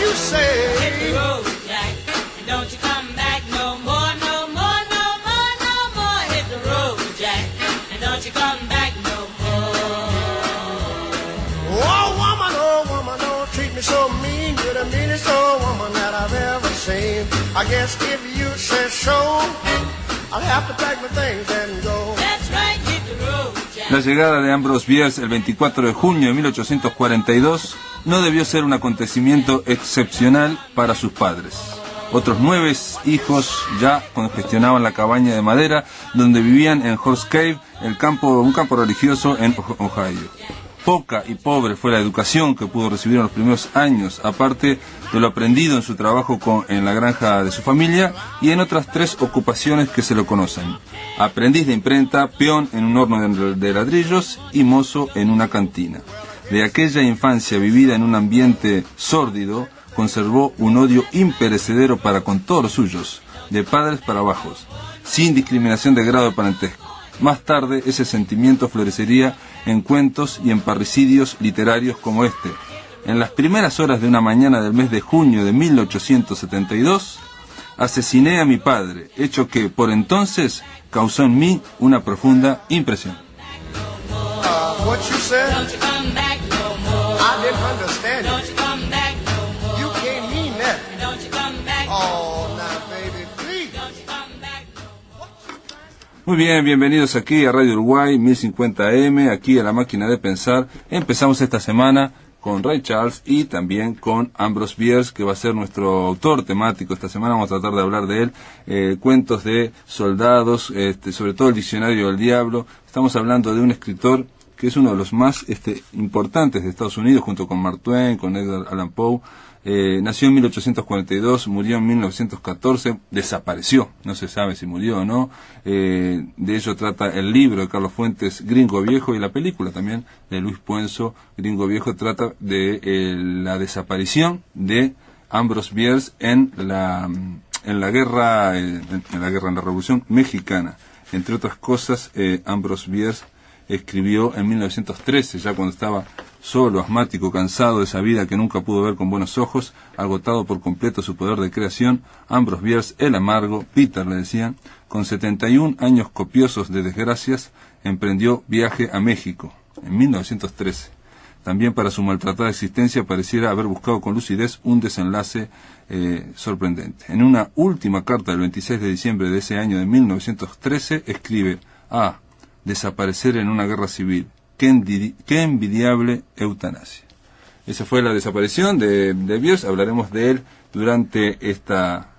you say. Hit the road, Jack, and don't you come back no more, no more, no more, no more. Hit the road, Jack, and don't you come back no more. Oh woman, don't treat me so mean. You're the meanest old woman that I've ever seen. I guess if you say so, I'll have to pack my things and go. That's right, hit the road, Jack. La llegada de Ambrose Bierce el 24 de junio de 1842 no debió ser un acontecimiento excepcional para sus padres. Otros 9 hijos ya congestionaban la cabaña de madera donde vivían en Horse Cave, un campo religioso en Ohio. Poca y pobre fue la educación que pudo recibir en los primeros años, aparte de lo aprendido en su trabajo en la granja de su familia y en otras 3 ocupaciones que se lo conocen: aprendiz de imprenta, peón en un horno de ladrillos y mozo en una cantina. De aquella infancia vivida en un ambiente sórdido, conservó un odio imperecedero para con todos los suyos, de padres para bajos, sin discriminación de grado de parentesco. Más tarde, ese sentimiento florecería en cuentos y en parricidios literarios como este. En las primeras horas de una mañana del mes de junio de 1872, asesiné a mi padre, hecho que, por entonces, causó en mí una profunda impresión. What you said? Don't you come back no more. I didn't understand Don't it. you come back no more. You can't mean that. Don't you come back no Oh, now baby, please. Don't you come back no more. Muy bien, bienvenidos aquí a Radio Uruguay 1050 AM, aquí a La Máquina de Pensar. Empezamos esta semana con Ray Charles y también con Ambrose Bierce, que va a ser nuestro autor temático. Esta semana vamos a tratar de hablar de él, cuentos de soldados, sobre todo el Diccionario del Diablo. Estamos hablando de un escritor que es uno de los más importantes de Estados Unidos, junto con Mark Twain, con Edgar Allan Poe. Nació en 1842, murió en 1914, desapareció, no se sabe si murió o no. De ello trata el libro de Carlos Fuentes, Gringo Viejo, y la película también de Luis Puenzo, Gringo Viejo, trata de la desaparición de Ambrose Bierce en la Revolución Mexicana. Entre otras cosas, Ambrose Bierce escribió en 1913, ya cuando estaba solo, asmático, cansado de esa vida que nunca pudo ver con buenos ojos, agotado por completo su poder de creación, Ambrose Bierce, el amargo, Peter le decían, con 71 años copiosos de desgracias, emprendió viaje a México, en 1913. También para su maltratada existencia pareciera haber buscado con lucidez un desenlace sorprendente. En una última carta del 26 de diciembre de ese año de 1913, escribe: desaparecer en una guerra civil. Qué envidiable eutanasia. Esa fue la desaparición de Bierce. Hablaremos de él durante esta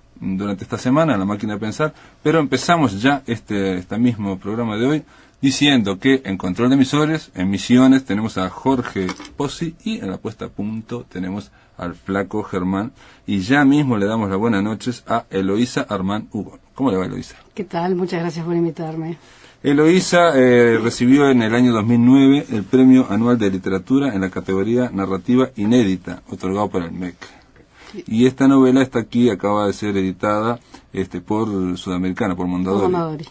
semana en La Máquina de Pensar, pero empezamos ya este mismo programa de hoy diciendo que en control de emisiones tenemos a Jorge Pozzi y en la puesta a punto tenemos al flaco Germán, y ya mismo le damos las buenas noches a Eloísa Armán Hugo. ¿Cómo le va, Eloísa? ¿Qué tal? Muchas gracias por invitarme. Eloísa recibió en el año 2009 el Premio Anual de Literatura en la categoría Narrativa Inédita, otorgado por el MEC. Y esta novela está aquí, acaba de ser editada por Sudamericana, por Mondadori. Mondadori.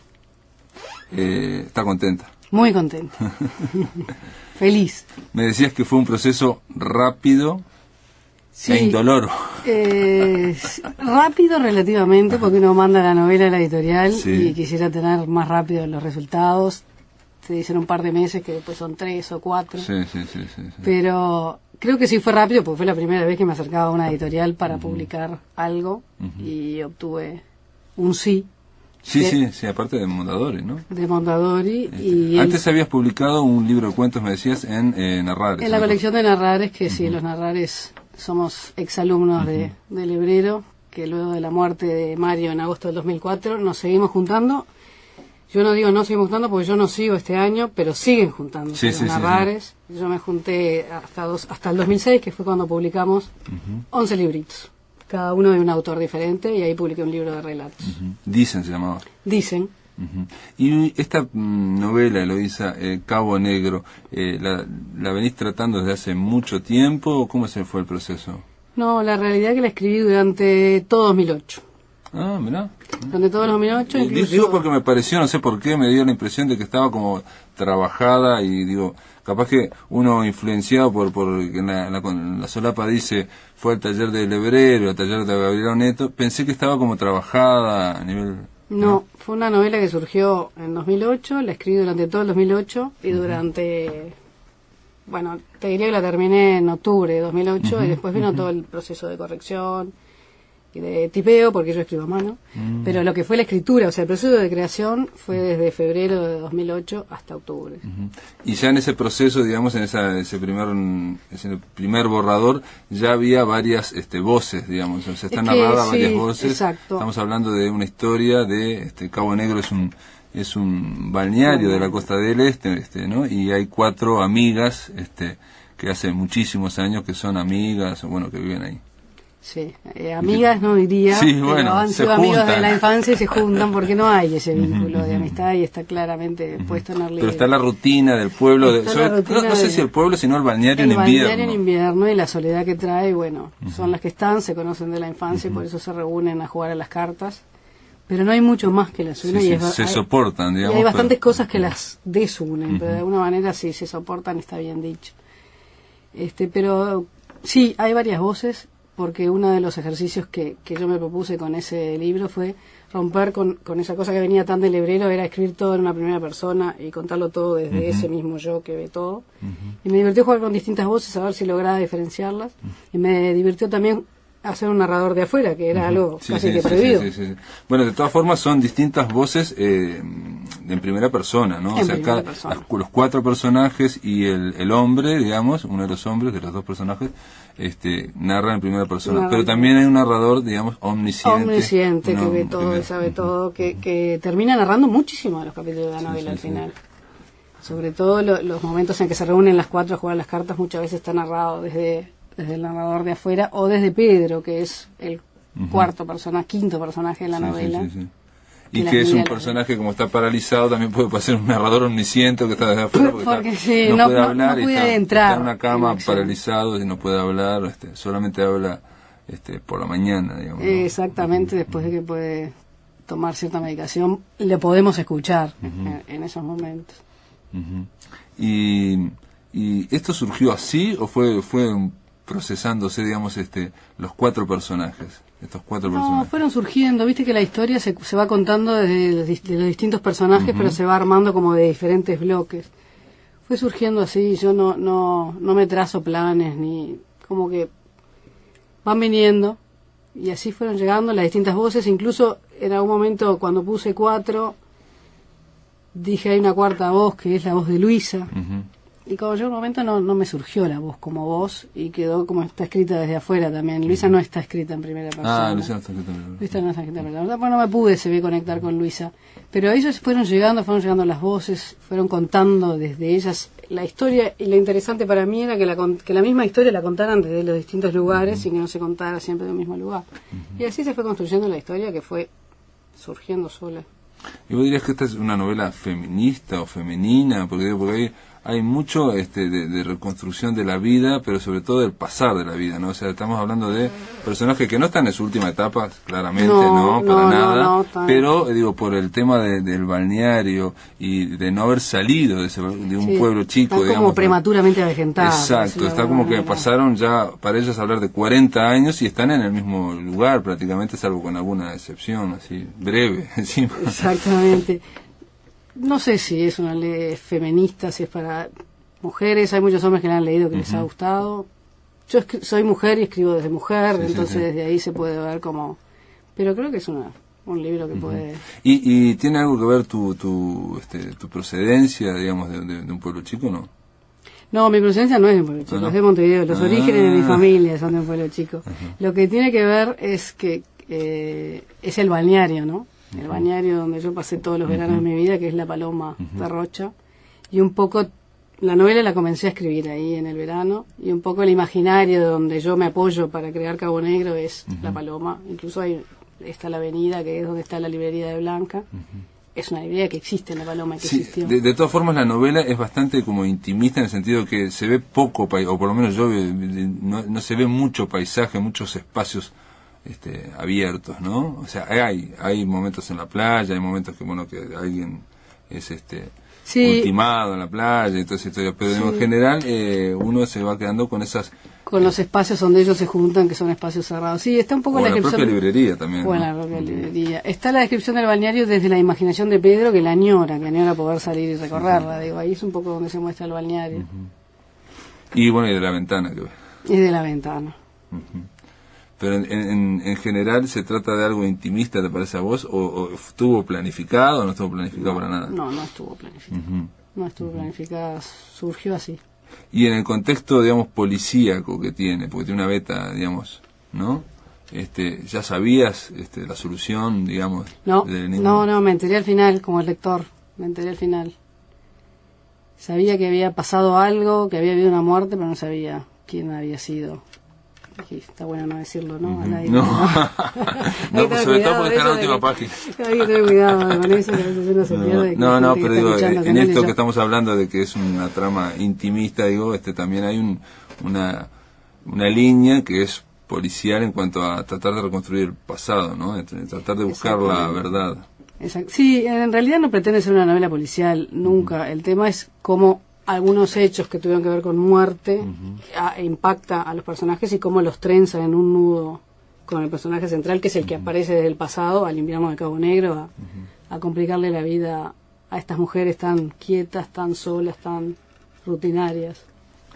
¿Está contenta? Muy contenta. Feliz. Me decías que fue un proceso rápido, sí, e indoloro. Rápido relativamente, porque uno manda la novela a la editorial, sí, y quisiera tener más rápido los resultados. Te dicen un par de meses, que después son 3 o 4. Sí. Pero creo que sí fue rápido, porque fue la primera vez que me acercaba a una editorial para publicar algo, y obtuve un sí. Sí, aparte de Mondadori, ¿no? De Mondadori. Y antes habías publicado un libro de cuentos, me decías, en Narrares. En la colección de Narrares, que sí, los Narrares somos exalumnos del Hebrero, que luego de la muerte de Mario en agosto del 2004 nos seguimos juntando. Yo no digo no seguimos juntando porque yo no sigo este año, pero siguen juntando los Narrares. Sí. Yo me junté hasta el 2006, que fue cuando publicamos 11 libritos, cada uno de un autor diferente, y ahí publiqué un libro de relatos. Dicen se llamaba. Dicen. Y esta novela, Eloísa, Cabo Negro, ¿la venís tratando desde hace mucho tiempo o cómo se fue el proceso? No, la realidad es que la escribí durante todo 2008. Ah, mirá. Durante todos los 2008, incluso... Digo porque me pareció, no sé por qué, me dio la impresión de que estaba como trabajada y digo, capaz que uno influenciado por en la solapa dice, fue al taller de Lebrero, al taller de Gabriel Neto, pensé que estaba como trabajada a nivel... No, fue una novela que surgió en 2008, la escribí durante todo el 2008 y durante... Bueno, te diría que la terminé en octubre de 2008 y después vino todo el proceso de corrección y de tipeo, porque yo escribo a mano, pero lo que fue la escritura, o sea, el proceso de creación fue desde febrero de 2008 hasta octubre. Y ya en ese proceso, digamos, en ese primer borrador, ya había varias voces, digamos, o sea, están narradas varias voces. Exacto. Estamos hablando de una historia de Cabo Negro, es un balneario de la costa del este, ¿no? Y hay 4 amigas, que hace muchísimos años que son amigas, bueno, que viven ahí. Sí, amigas no diría, sí, pero bueno, han sido amigos de la infancia y se juntan porque no hay ese vínculo de amistad y está claramente puesto en el libro. Pero está la rutina del pueblo, no sé si el pueblo, sino el balneario en invierno. El balneario en invierno y la soledad que trae, bueno, son las que están, se conocen de la infancia y por eso se reúnen a jugar a las cartas. Pero no hay mucho más que las unen. Se soportan, digamos. Y hay bastantes cosas que las desunen, pero de alguna manera sí se soportan, está bien dicho. Pero sí, hay varias voces, porque uno de los ejercicios que yo me propuse con ese libro fue romper con esa cosa que venía tan de Lebrero, era escribir todo en una primera persona y contarlo todo desde ese mismo yo que ve todo. Y me divirtió jugar con distintas voces, a ver si lograba diferenciarlas. Y me divirtió también hacer un narrador de afuera, que era algo casi que prohibido. Sí. Bueno, de todas formas son distintas voces en primera persona, ¿no? O sea, los 4 personajes y el hombre, digamos, uno de los hombres, de los 2 personajes, narra en primera persona. Pero también hay un narrador, digamos, omnisciente. Que ve todo y sabe todo, que termina narrando muchísimo de los capítulos de la novela al final. Sobre todo los momentos en que se reúnen las 4 a jugar las cartas, muchas veces está narrado desde el narrador de afuera o desde Pedro, que es el quinto personaje de la novela. Y que es un personaje, como está paralizado, también puede ser un narrador omnisciente que está desde afuera porque no puede hablar y está en una cama paralizado y no puede hablar, solamente habla por la mañana, digamos, ¿no? Exactamente, después de que puede tomar cierta medicación, le podemos escuchar en esos momentos. ¿Y esto surgió así o fue procesándose, digamos, los 4 personajes, estos 4 personajes? No, fueron surgiendo, viste que la historia se va contando de los distintos personajes, pero se va armando como de diferentes bloques. Fue surgiendo así, yo no me trazo planes, ni como que van viniendo, y así fueron llegando las distintas voces. Incluso en algún momento cuando puse 4, dije hay una 4ª voz, que es la voz de Luisa. Y como yo en un momento no me surgió la voz como voz y quedó como está escrita desde afuera también. Luisa no está escrita en primera persona. Luisa no está escrita en primera persona. Luisa no está escrita en primera persona. Bueno, no me pude conectar con Luisa. Pero ellos fueron llegando las voces, fueron contando desde ellas la historia. Y lo interesante para mí era que la misma historia la contaran desde los distintos lugares y que no se contara siempre del mismo lugar. Y así se fue construyendo la historia que fue surgiendo sola. ¿Y vos dirías que esta es una novela feminista o femenina? Porque hay mucho de reconstrucción de la vida, pero sobre todo del pasar de la vida, ¿no? O sea, estamos hablando de personajes que no están en su última etapa, claramente, no para nada, pero digo, por el tema del balneario y de no haber salido de un pueblo chico, están digamos. Como prematuramente avejentados. Exacto, está como que pasaron ya, para ellas hablar de 40 años y están en el mismo lugar prácticamente, salvo con alguna excepción, así, breve, encima. Exactamente. No sé si es una ley feminista, si es para mujeres. Hay muchos hombres que la han leído que les ha gustado. Yo soy mujer y escribo desde mujer, entonces desde ahí se puede ver como... Pero creo que es un libro que puede... ¿Y tiene algo que ver tu procedencia, digamos, de un pueblo chico, no? No, mi procedencia no es de un pueblo chico, es de Montevideo. Los orígenes de mi familia son de un pueblo chico. Lo que tiene que ver es que es el balneario, ¿no? El balneario donde yo pasé todos los veranos de mi vida, que es La Paloma de Rocha. Y un poco, la novela la comencé a escribir ahí en el verano, y un poco el imaginario donde yo me apoyo para crear Cabo Negro es La Paloma. Incluso está la avenida, que es donde está la librería de Blanca. Es una librería que existe en La Paloma, que existió. De todas formas, la novela es bastante como intimista, en el sentido que se ve poco, o por lo menos yo, no se ve mucho paisaje, muchos espacios abiertos, ¿no? O sea, hay momentos en la playa, hay momentos que, bueno, que alguien es Sí. ultimado en la playa y toda esa historia, pero Sí. en general uno se va quedando con esas, Con los espacios donde ellos se juntan, que son espacios cerrados. Sí, está un poco o la en la descripción. propia librería también, O en ¿no? la propia librería. Está la descripción del balneario desde la imaginación de Pedro, que añora poder salir y recorrerla. Digo, ahí es un poco donde se muestra el balneario. Y bueno, y de la ventana que ve. Y de la ventana. Pero en general se trata de algo intimista, ¿te parece a vos? ¿O estuvo planificado o no estuvo planificado para nada? No, no estuvo planificada. No estuvo planificada, surgió así. Y en el contexto, digamos, policíaco que tiene, porque tiene una beta, digamos, ¿no? ¿Ya sabías la solución, digamos, No, del enigma? no, me enteré al final, como el lector, me enteré al final. Sabía que había pasado algo, que había habido una muerte, pero no sabía quién había sido. Dije, está bueno no decirlo, ¿no? A nadie. No, Hay que no, tener sobre todo cuidado porque está en la de última eso, página. Hay que tener cuidado con eso, que a veces uno se pierde. No, que pero está digo, escuchando, que en no esto leyó. que estamos hablando de que es una trama intimista, digo, también hay una línea que es policial en cuanto a tratar de reconstruir el pasado, ¿no? Tratar de buscar la verdad. Exacto. Sí, en realidad no pretende ser una novela policial, nunca. El tema es cómo algunos hechos que tuvieron que ver con muerte impacta a los personajes y cómo los trenza en un nudo con el personaje central, que es el que aparece desde el pasado al invierno del Cabo Negro, a complicarle la vida a estas mujeres tan quietas, tan solas, tan rutinarias.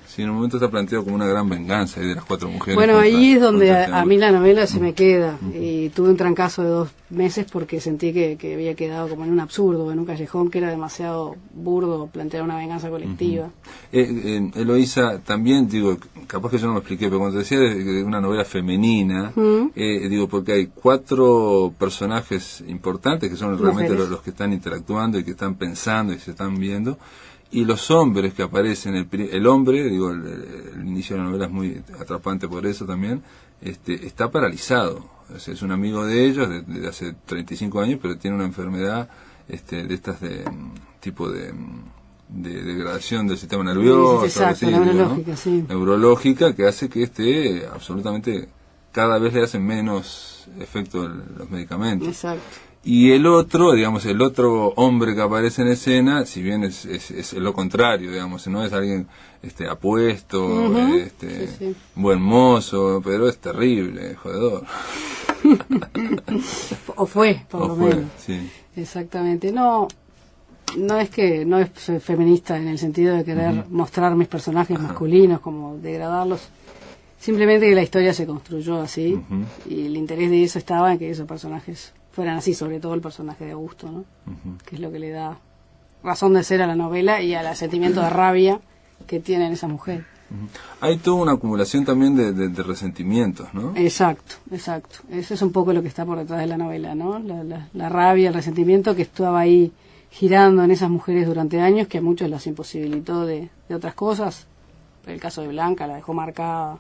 Sí, en un momento está planteado como una gran venganza de las 4 mujeres. Bueno, contra- ahí es donde contra este a mí la novela se me queda, y tuve un trancazo de 2 meses porque sentí que había quedado como en un absurdo, en un callejón, que era demasiado burdo plantear una venganza colectiva. Eloísa, también digo, capaz que yo no me expliqué, pero cuando te decía de una novela femenina, digo, porque hay 4 personajes importantes que son realmente Mujeres. los que están interactuando y que están pensando y se están viendo, y los hombres que aparecen, el hombre, digo, el inicio de la novela es muy atrapante por eso también, está paralizado. O sea, es un amigo de ellos desde hace 35 años, pero tiene una enfermedad de estas tipo de degradación del sistema nervioso, Sí, exacto, algo así, neurológica, ¿no? sí. Neurológica, que hace que esté absolutamente, cada vez le hacen menos efecto los medicamentos. Exacto. Y el otro, digamos, el otro hombre que aparece en escena, si bien es lo contrario, digamos, no es alguien apuesto, Sí, sí. buen mozo, pero es terrible, jodedor. O fue, por O lo fue, menos. sí. Exactamente. No es que no es feminista en el sentido de querer mostrar mis personajes masculinos, como degradarlos. Simplemente que la historia se construyó así, y el interés de eso estaba en que esos personajes fueran así, sobre todo el personaje de Augusto, ¿no? Que es lo que le da razón de ser a la novela y al sentimiento de rabia que tiene esa mujer. Hay toda una acumulación también de resentimientos, ¿no? Exacto. Eso es un poco lo que está por detrás de la novela, ¿no? La rabia, el resentimiento que estaba ahí girando en esas mujeres durante años, que a muchos las imposibilitó de otras cosas. El caso de Blanca la dejó marcada.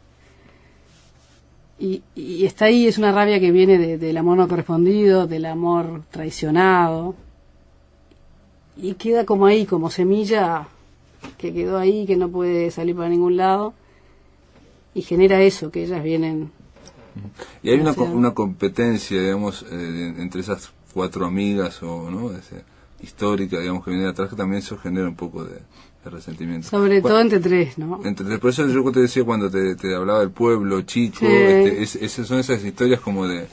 Y está ahí, es una rabia que viene del amor no correspondido, del amor traicionado, y queda como ahí, como semilla que quedó ahí, que no puede salir para ningún lado, y genera eso, que ellas vienen. Y hay O sea, una competencia, digamos, entre esas 4 amigas, o no, histórica, digamos, que viene de atrás, que también eso genera un poco de resentimiento. Sobre todo entre 3, ¿no? Por eso yo te decía cuando te hablaba del pueblo chico, Sí. son esas historias como de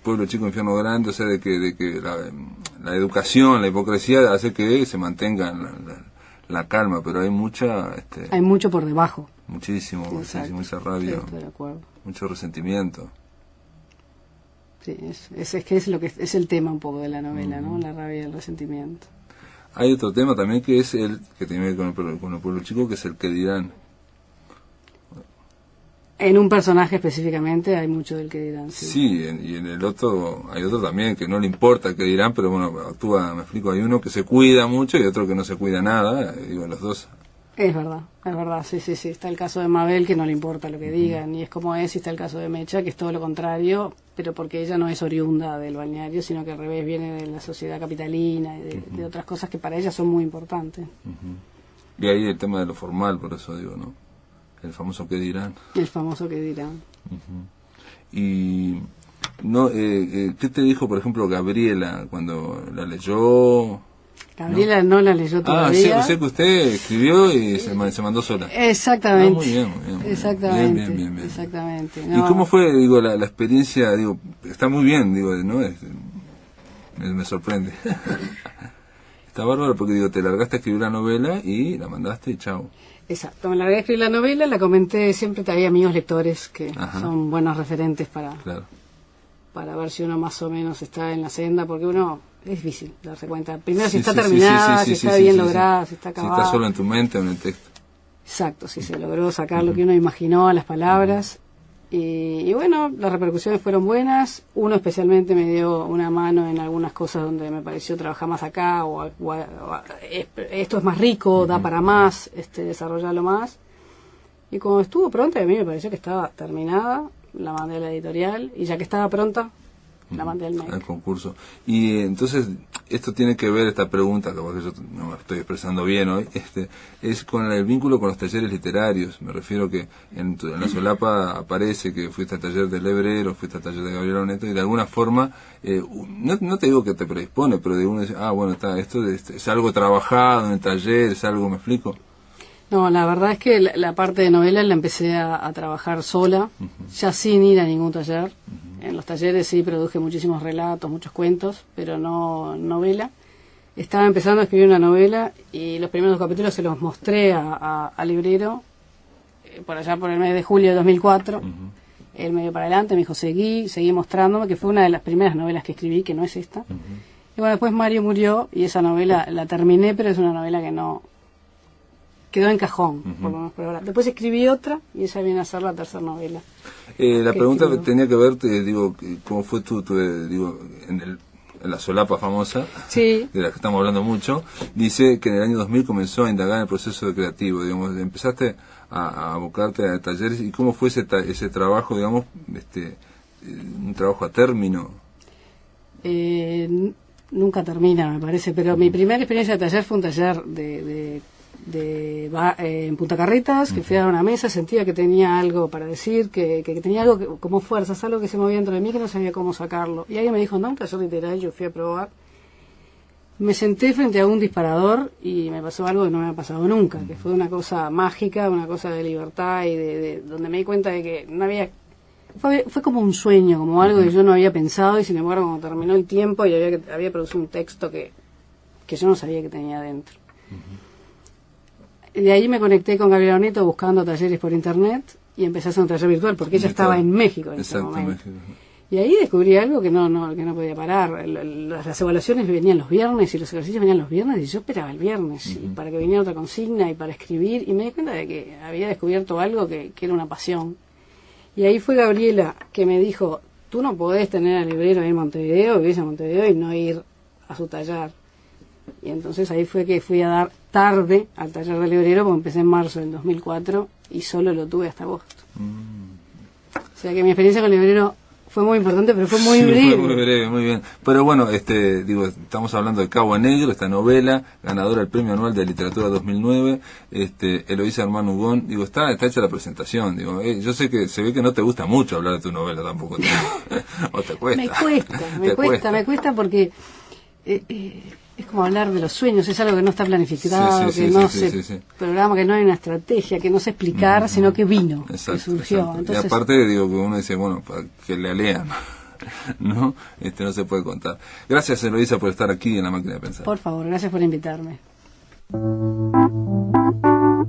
pueblo chico, infierno grande, o sea, de que la educación, la hipocresía hace que se mantenga la calma, pero hay mucha, Hay mucho por debajo. muchísimo, Exacto. esa rabia, Sí, estoy de acuerdo. mucho resentimiento. Sí, es que es lo que es el tema un poco de la novela, ¿no? La rabia y el resentimiento. Hay otro tema también que es el que tiene que ver con el pueblo chico, que es el que dirán. En un personaje específicamente hay mucho del que dirán. Sí. Sí, y en el otro, hay otro también que no le importa qué dirán, pero bueno, actúa, me explico, hay uno que se cuida mucho y otro que no se cuida nada, digo, los dos. Es verdad, sí. Está el caso de Mabel, que no le importa lo que digan, y es como es, y está el caso de Mecha, que es todo lo contrario, pero porque ella no es oriunda del balneario, sino que al revés viene de la sociedad capitalina y de otras cosas que para ella son muy importantes. Y ahí el tema de lo formal, por eso digo, ¿no? El famoso qué dirán. El famoso que dirán. Y no, ¿qué te dijo, por ejemplo, Gabriela cuando la leyó? Gabriela no la leyó todavía. Ah, sí, o sea que usted escribió y se mandó sola. Exactamente. Muy bien, muy bien. Exactamente. Bien. Exactamente. ¿Y cómo fue, digo, la experiencia? Digo, está muy bien, digo, ¿no? Me sorprende. Está bárbaro porque, digo, te largaste a escribir la novela y la mandaste y chao. Exacto, me largué a escribir la novela, la comenté, siempre había amigos lectores que Ajá. son buenos referentes para ver si uno más o menos está en la senda, porque uno es difícil darse cuenta. Primero si está terminada, si está bien lograda, si está acabada. Si está solo en tu mente o en el texto. Exacto, si se logró sacar lo que uno imaginó a las palabras. Y bueno, las repercusiones fueron buenas. Uno especialmente me dio una mano en algunas cosas donde me pareció trabajar más acá, o esto es más rico, da para más, desarrollarlo más. Y cuando estuvo pronta, a mí me pareció que estaba terminada, la mandé a la editorial, y ya que estaba pronta, la mandé al MEC. Al concurso. Y entonces, esto tiene que ver, esta pregunta, capaz que yo no me estoy expresando bien hoy, es con el vínculo con los talleres literarios. Me refiero que en la solapa aparece que fuiste al taller del Lebrero, fuiste al taller de Gabriela Oneto, y de alguna forma, no te digo que te predispone, pero de uno dice, bueno, esto es algo trabajado en el taller, es algo, ¿me explico? No, la verdad es que la parte de novela la empecé a trabajar sola, ya sin ir a ningún taller. En los talleres sí produje muchísimos relatos, muchos cuentos, pero no novela. Estaba empezando a escribir una novela y los primeros 2 capítulos se los mostré al librero por allá por el mes de julio de 2004. Él me dio para adelante, me dijo seguí mostrándome, que fue una de las primeras novelas que escribí, que no es esta. Y bueno, después Mario murió y esa novela la terminé, pero es una novela que no quedó en cajón, por lo menos por ahora. Después escribí otra y esa viene a ser la tercera novela. La pregunta tenía que ver, digo, ¿cómo fue digo, en la solapa famosa, sí, de la que estamos hablando mucho? Dice que en el año 2000 comenzó a indagar en el proceso creativo, digamos, empezaste a abocarte a talleres, ¿y cómo fue ese trabajo, digamos, un trabajo a término? Nunca termina, me parece, pero mi primera experiencia de taller fue un taller en Punta Carretas, que fui a dar una mesa, sentía que tenía algo para decir, que tenía algo como fuerzas, algo que se movía dentro de mí que no sabía cómo sacarlo. Y alguien me dijo, no, un taller literario, yo fui a probar. Me senté frente a un disparador y me pasó algo que no me ha pasado nunca, que fue una cosa mágica, una cosa de libertad y de donde me di cuenta de que no había... Fue como un sueño, como algo que yo no había pensado, y sin embargo cuando terminó el tiempo y había producido un texto que yo no sabía que tenía dentro. De ahí me conecté con Gabriela Oneto buscando talleres por internet y empecé a hacer un taller virtual porque ella estaba en México en ese momento. México. Y ahí descubrí algo que no podía parar. Las evaluaciones venían los viernes y los ejercicios venían los viernes y yo esperaba el viernes y para que viniera otra consigna y para escribir, y me di cuenta de que había descubierto algo que era una pasión. Y ahí fue Gabriela que me dijo, tú no podés tener al librero ahí en Montevideo, vivís en Montevideo y no ir a su taller. Y entonces ahí fue que fui a dar tarde al taller del librero, porque empecé en marzo del 2004 y solo lo tuve hasta agosto. O sea que mi experiencia con el librero fue muy importante, pero fue muy breve. Fue muy breve, muy bien. Pero bueno, digo, estamos hablando de Cabo Negro, esta novela, ganadora del Premio Anual de Literatura 2009, Eloísa Hermano Hugón. Digo, está hecha la presentación. Digo, yo sé que se ve que no te gusta mucho hablar de tu novela tampoco. ¿O te cuesta? Me cuesta porque es como hablar de los sueños, es algo que no está planificado, que no se programa, que no hay una estrategia, que no se explicar, sino que vino, que surgió. Exacto. Entonces, y aparte, digo, que uno dice, bueno, para que le lean, ¿no? No se puede contar. Gracias, Eloísa, por estar aquí en La Máquina de Pensar. Por favor, gracias por invitarme.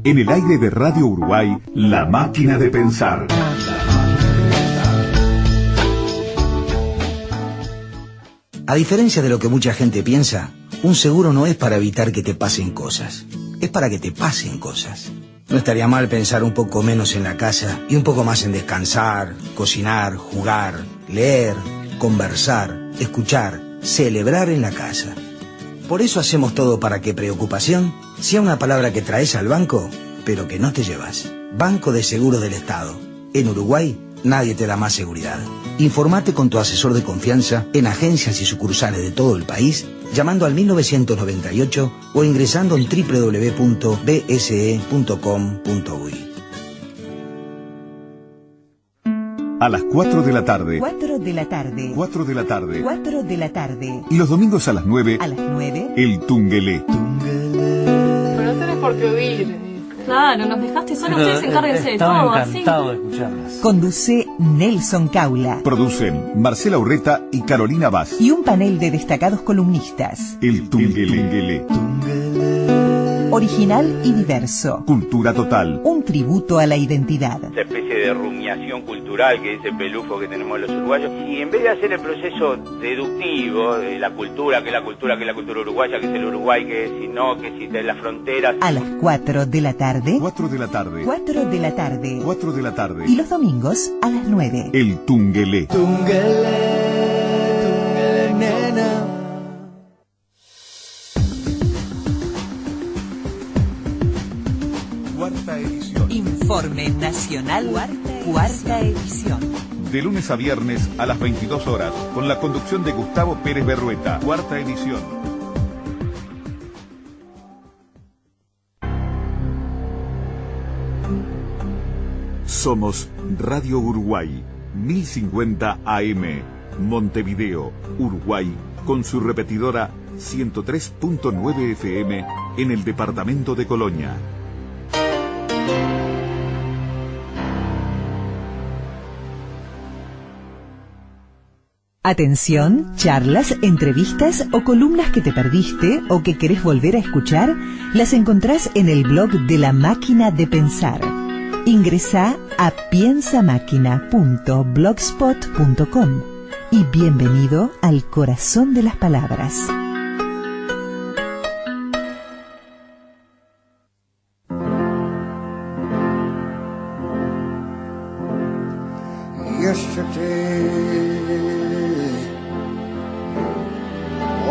En el aire de Radio Uruguay, La Máquina de Pensar. A diferencia de lo que mucha gente piensa, un seguro no es para evitar que te pasen cosas, es para que te pasen cosas. No estaría mal pensar un poco menos en la casa y un poco más en descansar, cocinar, jugar, leer, conversar, escuchar, celebrar en la casa. Por eso hacemos todo para que preocupación sea una palabra que traes al banco, pero que no te llevas. Banco de Seguros del Estado. En Uruguay, nadie te da más seguridad. Informate con tu asesor de confianza en agencias y sucursales de todo el país, llamando al 1998 o ingresando en www.bse.com.uy. A las 4 de la tarde. 4 de la tarde. 4 de la tarde. 4 de la tarde. Y los domingos a las 9. A las 9. El Tungelé. Pero no tenés por qué oír. Claro, nos dejaste solo, ustedes encárguense de Estaba todo, encantado así. de escucharlas. Conduce Nelson Caula. Producen Marcela Urreta y Carolina Vaz. Y un panel de destacados columnistas. El Tungelé. Original y diverso. Cultura total. Un tributo a la identidad. Esta especie de rumiación cultural que dice Pelufo que tenemos los uruguayos, y en vez de hacer el proceso deductivo de la cultura, que es la cultura uruguaya, que es el Uruguay, que es si no, que si de las fronteras. A las 4 de la tarde. 4 de la tarde. 4 de la tarde. 4 de la tarde. Y los domingos a las 9. El Tungelé. Nena. Cuarta edición. Informe Nacional. Cuarta edición. De lunes a viernes a las 22 horas, con la conducción de Gustavo Pérez Berrueta. Cuarta edición. Somos Radio Uruguay, 1050 AM, Montevideo, Uruguay, con su repetidora 103.9 FM en el departamento de Colonia. Atención, charlas, entrevistas o columnas que te perdiste o que querés volver a escuchar, las encontrás en el blog de La Máquina de Pensar. Ingresá a piensamáquina.blogspot.com y bienvenido al corazón de las palabras.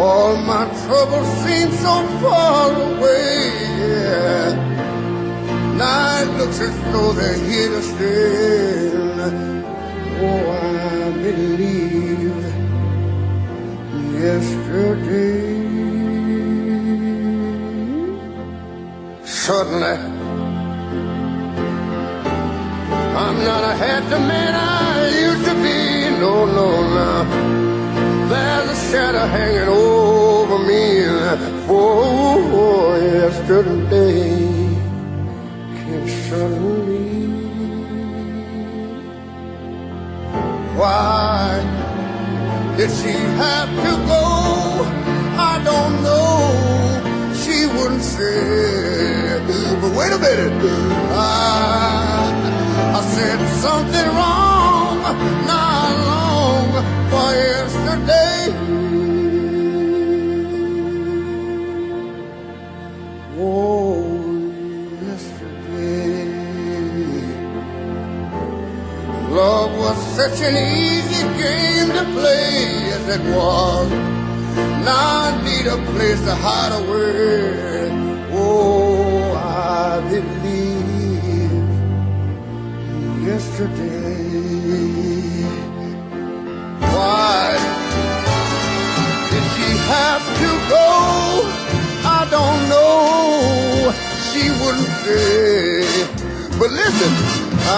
All my troubles seem so far away, yeah. Now it looks as though they're here to stay. Oh, I believe yesterday. Suddenly, I'm not a happy man I used to be, no, no. There's a shadow hanging over me. Oh, yesterday came suddenly. Why did she have to go? I don't know. She wouldn't say. But wait a minute. I said something wrong. Not long for yesterday. Oh, yesterday. Love was such an easy game to play as it was. Now I need a place to hide away. Oh, I believe yesterday. Why did she have to go? I don't know. She wouldn't say. But listen, I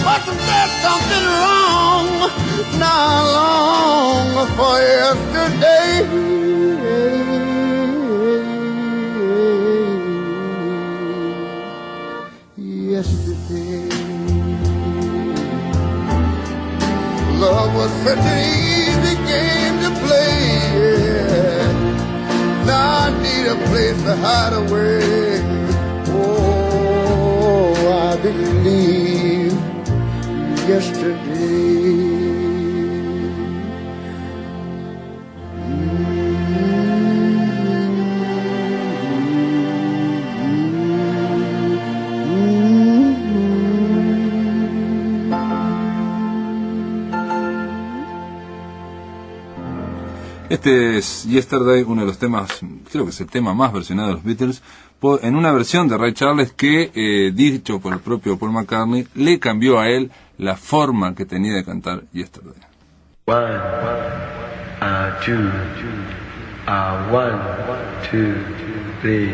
must have said something wrong. Not long for yesterday. Yesterday. Love was such an easy game to play, yeah. Now I need a place to hide away. Oh, I believe yesterday. Este es Yesterday, uno de los temas, creo que es el tema más versionado de los Beatles, en una versión de Ray Charles que, dicho por el propio Paul McCartney, le cambió a él la forma que tenía de cantar Yesterday. One, two, three.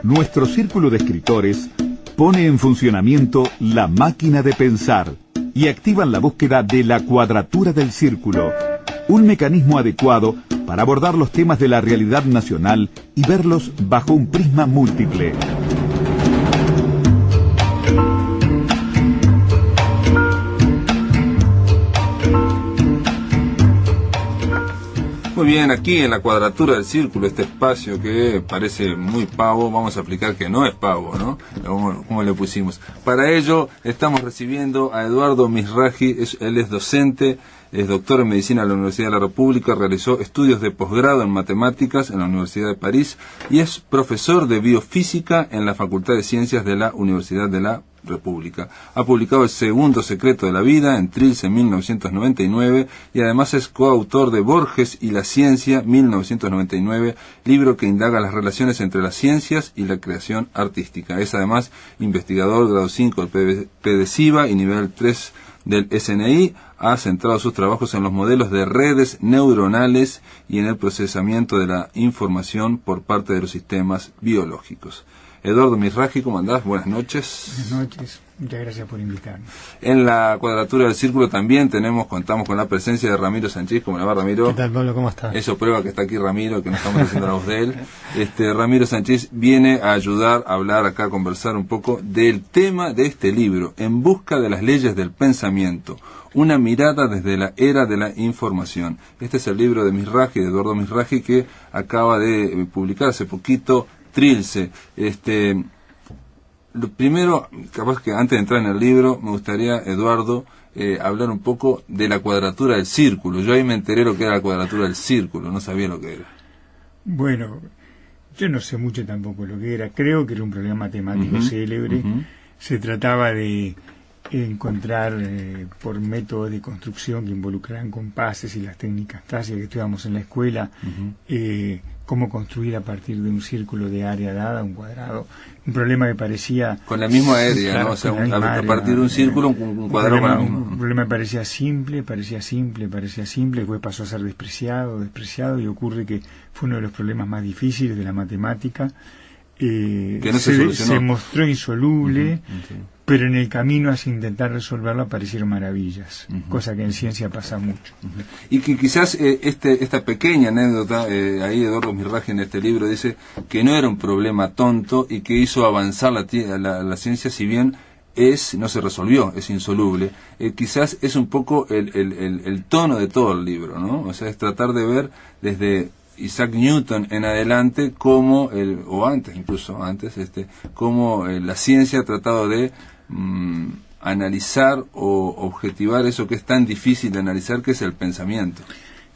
Nuestro círculo de escritores pone en funcionamiento la máquina de pensar y activan la búsqueda de la cuadratura del círculo, un mecanismo adecuado para abordar los temas de la realidad nacional y verlos bajo un prisma múltiple. Muy bien, aquí en la cuadratura del círculo, este espacio que parece muy pavo, vamos a explicar que no es pavo, ¿no? Como le pusimos. Para ello, estamos recibiendo a Eduardo Mizrahi. Él es docente, es doctor en medicina de la Universidad de la República, realizó estudios de posgrado en matemáticas en la Universidad de París y es profesor de biofísica en la Facultad de Ciencias de la Universidad de la República. Ha publicado El segundo secreto de la vida en Trilce en 1999 y además es coautor de Borges y la ciencia 1999, libro que indaga las relaciones entre las ciencias y la creación artística. Es además investigador grado 5 del PDCIVA y nivel 3 del SNI. Ha centrado sus trabajos en los modelos de redes neuronales y en el procesamiento de la información por parte de los sistemas biológicos. Eduardo Mizrahi, ¿cómo andás? Buenas noches. Buenas noches, muchas gracias por invitarme. En la cuadratura del círculo también contamos con la presencia de Ramiro Sanchís. ¿Cómo le va, Ramiro? ¿Qué tal, Pablo? ¿Cómo estás? Eso prueba que está aquí Ramiro, que no estamos haciendo la voz de él. Ramiro Sanchís viene a ayudar a hablar acá, a conversar un poco del tema de este libro, En busca de las leyes del pensamiento, una mirada desde la era de la información. Este es el libro de Mizrahi, de Eduardo Mizrahi, que acaba de publicar hace poquito Trilce. Lo primero, capaz que antes de entrar en el libro, me gustaría, Eduardo, hablar un poco de la cuadratura del círculo. Yo ahí me enteré lo que era la cuadratura del círculo, no sabía lo que era. Bueno, yo no sé mucho tampoco lo que era. Creo que era un problema matemático célebre. Se trataba de encontrar por métodos de construcción que involucraran compases y las técnicas clásicas que estudiamos en la escuela, cómo construir a partir de un círculo de área dada, un cuadrado. Un problema que parecía... Con la misma área, claro, ¿no? O sea, a partir de un círculo, un cuadrado con la misma. Un problema que parecía simple, después pasó a ser despreciado, y ocurre que fue uno de los problemas más difíciles de la matemática. Que no se solucionó. Se mostró insoluble, pero en el camino hacia intentar resolverlo aparecieron maravillas, cosa que en ciencia pasa mucho. Y que quizás esta pequeña anécdota, ahí Eduardo Mizrahi en este libro dice que no era un problema tonto y que hizo avanzar la ciencia, si bien no se resolvió, es insoluble. Quizás es un poco el tono de todo el libro, ¿no? O sea, es tratar de ver desde Isaac Newton en adelante cómo, o antes, cómo la ciencia ha tratado de analizar o objetivar eso que es tan difícil de analizar, que es el pensamiento.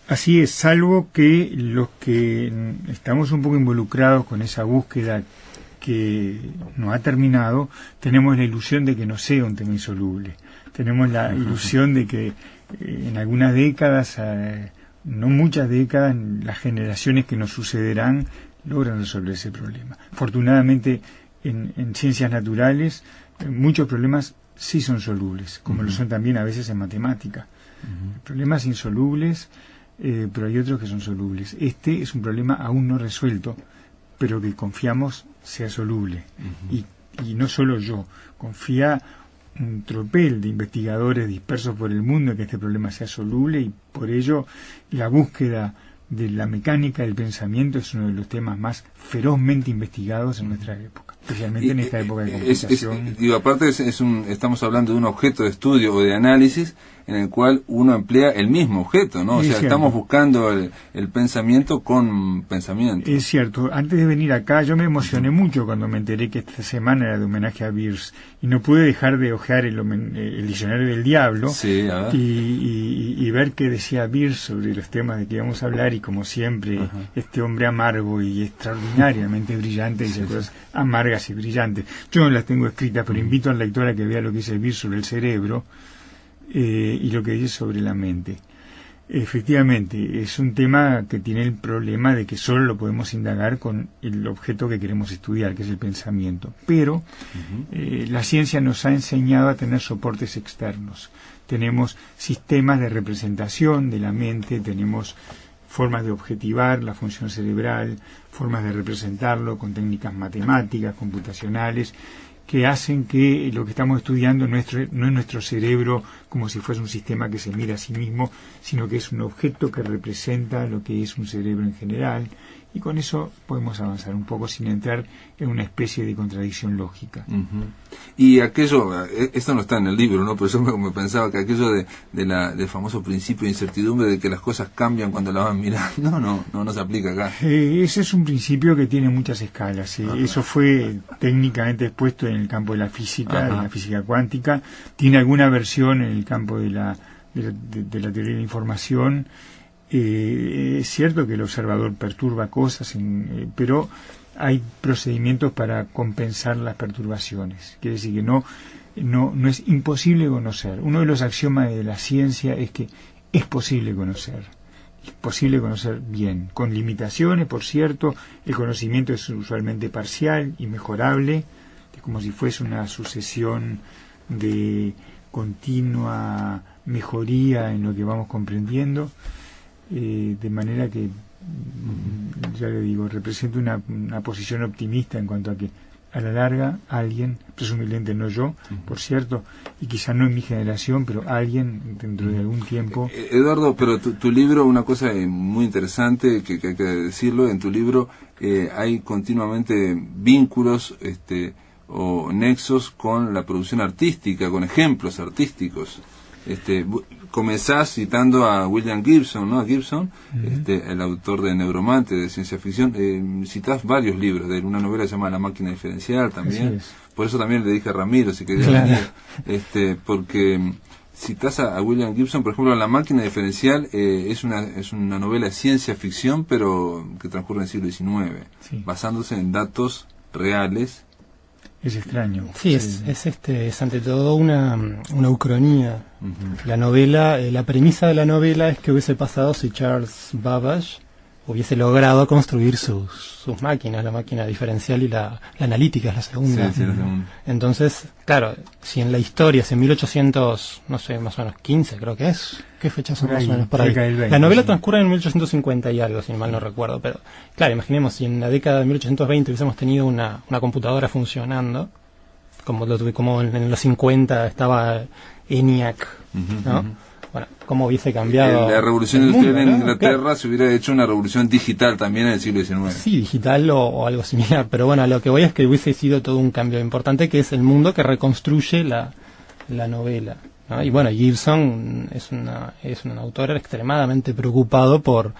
Así es, salvo que los que estamos un poco involucrados con esa búsqueda que no ha terminado, tenemos la ilusión de que no sea un tema insoluble. Tenemos la ilusión de que en algunas décadas, no muchas décadas, las generaciones que nos sucederán logran resolver ese problema. Afortunadamente, en ciencias naturales, muchos problemas sí son solubles, como lo son también a veces en matemática. Problemas insolubles, pero hay otros que son solubles. Este es un problema aún no resuelto, pero que confiamos sea soluble. Y no solo yo, confía un tropel de investigadores dispersos por el mundo en que este problema sea soluble, y por ello la búsqueda de la mecánica del pensamiento es uno de los temas más ferozmente investigados en nuestra época, especialmente en esta época de computación. Aparte estamos hablando de un objeto de estudio o de análisis en el cual uno emplea el mismo objeto, ¿no? O sea, estamos buscando el pensamiento con pensamiento. Es cierto. Antes de venir acá yo me emocioné mucho cuando me enteré que esta semana era de homenaje a Beers, y no pude dejar de hojear el diccionario del diablo, y ver qué decía Beers sobre los temas de que íbamos a hablar, y como siempre este hombre amargo y extraordinariamente brillante dice cosas amargas y brillantes. Yo no las tengo escritas, pero invito al lector a que vea lo que dice Beers sobre el cerebro y lo que dice sobre la mente. Efectivamente, es un tema que tiene el problema de que solo lo podemos indagar con el objeto que queremos estudiar, que es el pensamiento. Pero la ciencia nos ha enseñado a tener soportes externos. Tenemos sistemas de representación de la mente, tenemos formas de objetivar la función cerebral, formas de representarlo con técnicas matemáticas, computacionales, que hacen que lo que estamos estudiando no es nuestro cerebro como si fuese un sistema que se mira a sí mismo, sino que es un objeto que representa lo que es un cerebro en general, y con eso podemos avanzar un poco sin entrar en una especie de contradicción lógica. Y aquello, esto no está en el libro, ¿no? Pero yo me pensaba que aquello del famoso principio de incertidumbre, de que las cosas cambian cuando las van mirando, no se aplica acá. Ese es un principio que tiene muchas escalas. Eso fue técnicamente expuesto en el campo de la física, de la física cuántica. Tiene alguna versión en el campo de la teoría de la información. Es cierto que el observador perturba cosas, pero hay procedimientos para compensar las perturbaciones. Quiere decir que no es imposible conocer. Uno de los axiomas de la ciencia es que es posible conocer. Es posible conocer bien, con limitaciones, por cierto. El conocimiento es usualmente parcial y mejorable, es como si fuese una sucesión de continua mejoría en lo que vamos comprendiendo. De manera que, ya le digo, representa una posición optimista en cuanto a que a la larga alguien, presumiblemente no yo, por cierto, y quizá no en mi generación, pero alguien dentro de algún tiempo... Eduardo, pero tu libro, una cosa muy interesante que hay que decirlo, en tu libro hay continuamente vínculos o nexos con la producción artística, con ejemplos artísticos. Comenzás citando a William Gibson, ¿no? A Gibson, el autor de Neuromante, de ciencia ficción. Citás varios libros de él, una novela llamada La máquina diferencial también. Por eso también le dije a Ramiro si quería venir, porque citás a William Gibson, por ejemplo, La máquina diferencial es una novela de ciencia ficción, pero que transcurre en el siglo XIX, basándose en datos reales. Es extraño. Sí, es ante todo una ucronía. La novela, la premisa de la novela es que hubiese pasado si Charles Babbage hubiese logrado construir sus máquinas, la máquina diferencial y la analítica, es la segunda. Sí, la segunda. Entonces, claro, si en la historia, si en 1800, no sé, más o menos 15 creo que es, ¿qué fechas son más o menos por ahí? La novela transcurre en 1850 y algo, si mal no recuerdo, pero claro, imaginemos si en la década de 1820 hubiésemos tenido una computadora funcionando, como en los 50 estaba ENIAC, ¿no? Bueno, cómo hubiese cambiado la revolución industrial en Inglaterra, claro, se hubiera hecho una revolución digital también en el siglo XIX. Sí, digital o algo similar, pero bueno, a lo que voy es que hubiese sido todo un cambio importante, que es el mundo que reconstruye la novela, ¿no? Y bueno, Gibson es un autor extremadamente preocupado por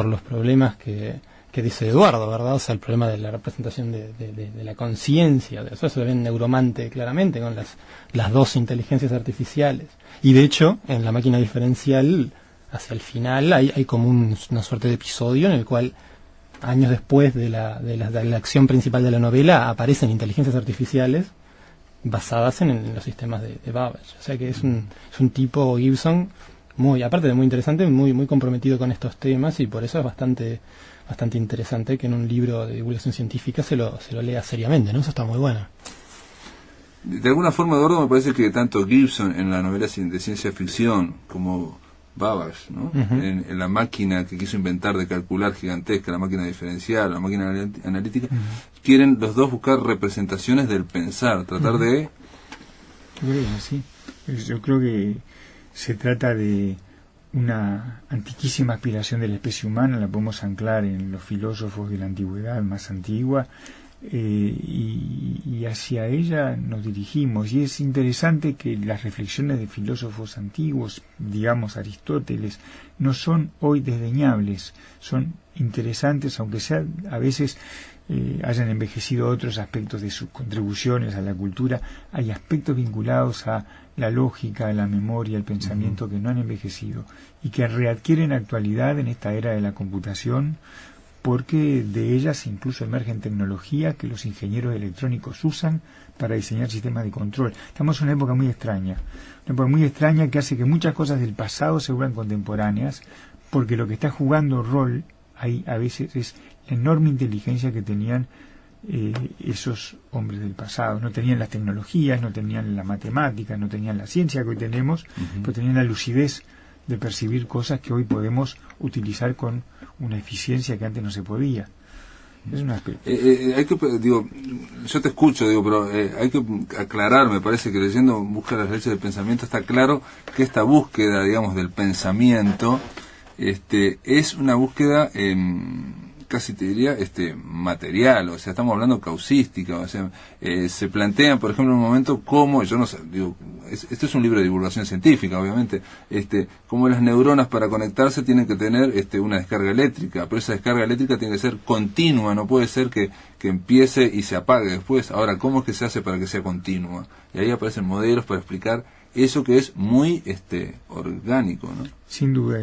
los problemas que dice Eduardo, ¿verdad? O sea, el problema de la representación de la conciencia, eso se ve en Neuromante claramente, con las dos inteligencias artificiales. Y de hecho, en La máquina diferencial, hacia el final, hay como una suerte de episodio en el cual, años después de la acción principal de la novela, aparecen inteligencias artificiales basadas en los sistemas de Babbage. O sea que es un tipo, Gibson, aparte de muy interesante, muy comprometido con estos temas, y por eso es bastante interesante que en un libro de divulgación científica se lo lea seriamente, ¿no? Eso está muy bueno. De alguna forma, Eduardo, me parece que tanto Gibson en la novela de ciencia ficción como Babbage, ¿no? En la máquina que quiso inventar de calcular gigantesca, la máquina diferencial, la máquina analítica, quieren los dos buscar representaciones del pensar, tratar de... Sí, yo creo que se trata de una antiquísima aspiración de la especie humana, la podemos anclar en los filósofos de la antigüedad más antigua, y hacia ella nos dirigimos. Y es interesante que las reflexiones de filósofos antiguos, digamos Aristóteles, no son hoy desdeñables, son interesantes, aunque sea a veces hayan envejecido otros aspectos de sus contribuciones a la cultura. Hay aspectos vinculados a la lógica, a la memoria, al pensamiento que no han envejecido y que readquieren actualidad en esta era de la computación, porque de ellas incluso emergen tecnología que los ingenieros electrónicos usan para diseñar sistemas de control. Estamos en una época muy extraña que hace que muchas cosas del pasado se vuelvan contemporáneas, porque lo que está jugando rol ahí a veces es la enorme inteligencia que tenían esos hombres del pasado. No tenían las tecnologías, no tenían la matemática, no tenían la ciencia que hoy tenemos, pero tenían la lucidez de percibir cosas que hoy podemos utilizar con una eficiencia que antes no se podía. Es un aspecto. Hay que, digo, yo te escucho, digo, pero hay que aclarar, me parece que leyendo Busca las leyes del pensamiento está claro que esta búsqueda, digamos, del pensamiento, es una búsqueda casi te diría material, o sea, estamos hablando causística, o sea, se plantean, por ejemplo, en un momento cómo, yo no sé, digo, esto es un libro de divulgación científica, obviamente, cómo las neuronas para conectarse tienen que tener una descarga eléctrica, pero esa descarga eléctrica tiene que ser continua, no puede ser que empiece y se apague después. Ahora, ¿cómo es que se hace para que sea continua? Y ahí aparecen modelos para explicar eso que es muy orgánico, ¿no? Sin duda.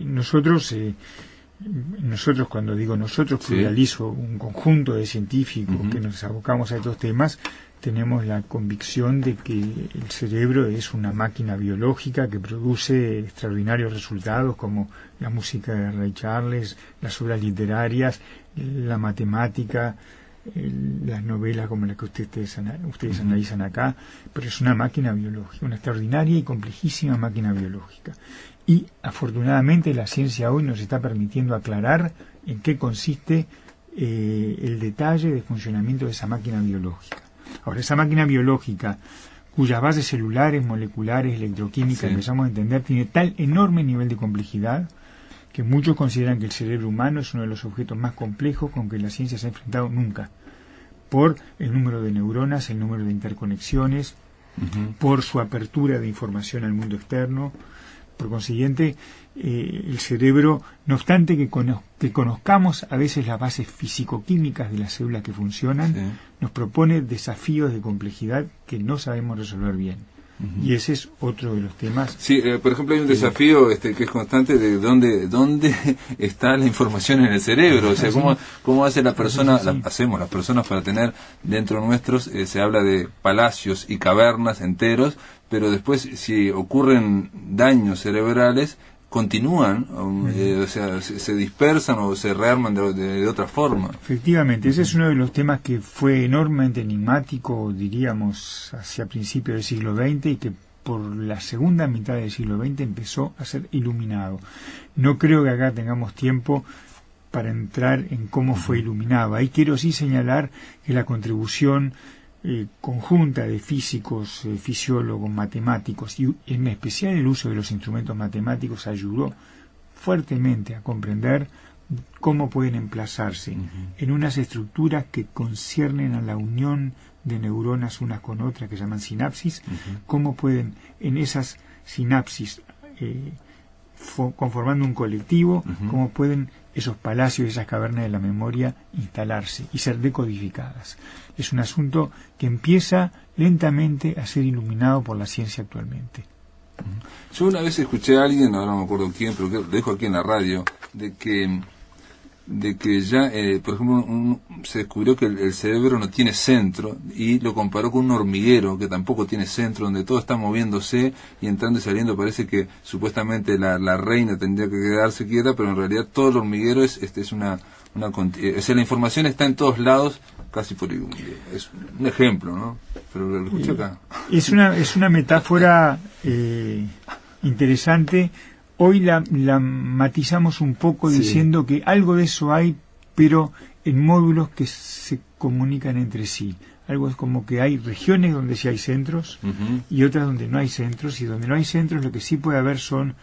Nosotros, cuando digo nosotros, pluralizo un conjunto de científicos que nos abocamos a estos temas, tenemos la convicción de que el cerebro es una máquina biológica que produce extraordinarios resultados como la música de Ray Charles, las obras literarias, la matemática, las novelas como las que ustedes analizan acá, pero es una máquina biológica, una extraordinaria y complejísima máquina biológica. Y afortunadamente la ciencia hoy nos está permitiendo aclarar en qué consiste el detalle de funcionamiento de esa máquina biológica. Ahora, esa máquina biológica, cuyas bases celulares, moleculares, electroquímicas, empezamos a entender, tiene tal enorme nivel de complejidad que muchos consideran que el cerebro humano es uno de los objetos más complejos con que la ciencia se ha enfrentado nunca, por el número de neuronas, el número de interconexiones, por su apertura de información al mundo externo. Por consiguiente, el cerebro, no obstante que conozcamos a veces las bases físico-químicas de las células que funcionan, nos propone desafíos de complejidad que no sabemos resolver bien. Y ese es otro de los temas. Sí, por ejemplo, hay un desafío que es constante de dónde está la información en el cerebro. O sea, cómo hace la persona, hacemos las personas para tener dentro nuestros, se habla de palacios y cavernas enteros, pero después si ocurren daños cerebrales, continúan, o sea, se dispersan o se rearman de otra forma. Efectivamente, ese es uno de los temas que fue enormemente enigmático, diríamos, hacia principios del siglo XX y que por la segunda mitad del siglo XX empezó a ser iluminado. No creo que acá tengamos tiempo para entrar en cómo fue iluminado. Ahí quiero sí señalar que la contribución conjunta de físicos, fisiólogos, matemáticos y en especial el uso de los instrumentos matemáticos ayudó fuertemente a comprender cómo pueden emplazarse en unas estructuras que conciernen a la unión de neuronas unas con otras que se llaman sinapsis, cómo pueden en esas sinapsis conformando un colectivo, cómo pueden esos palacios, esas cavernas de la memoria instalarse y ser decodificadas. Es un asunto que empieza lentamente a ser iluminado por la ciencia actualmente. Yo una vez escuché a alguien, ahora no me acuerdo quién, pero lo dejo aquí en la radio, de que ya, por ejemplo, se descubrió que el cerebro no tiene centro y lo comparó con un hormiguero que tampoco tiene centro, donde todo está moviéndose y entrando y saliendo. Parece que supuestamente la reina tendría que quedarse quieta, pero en realidad todo el hormiguero es una o sea, la información está en todos lados, casi es un ejemplo, ¿no? Pero lo escuché acá. Es una metáfora interesante. Hoy la matizamos un poco diciendo que algo de eso hay, pero en módulos que se comunican entre sí. Algo es como que hay regiones donde sí hay centros y otras donde no hay centros, y donde no hay centros lo que sí puede haber son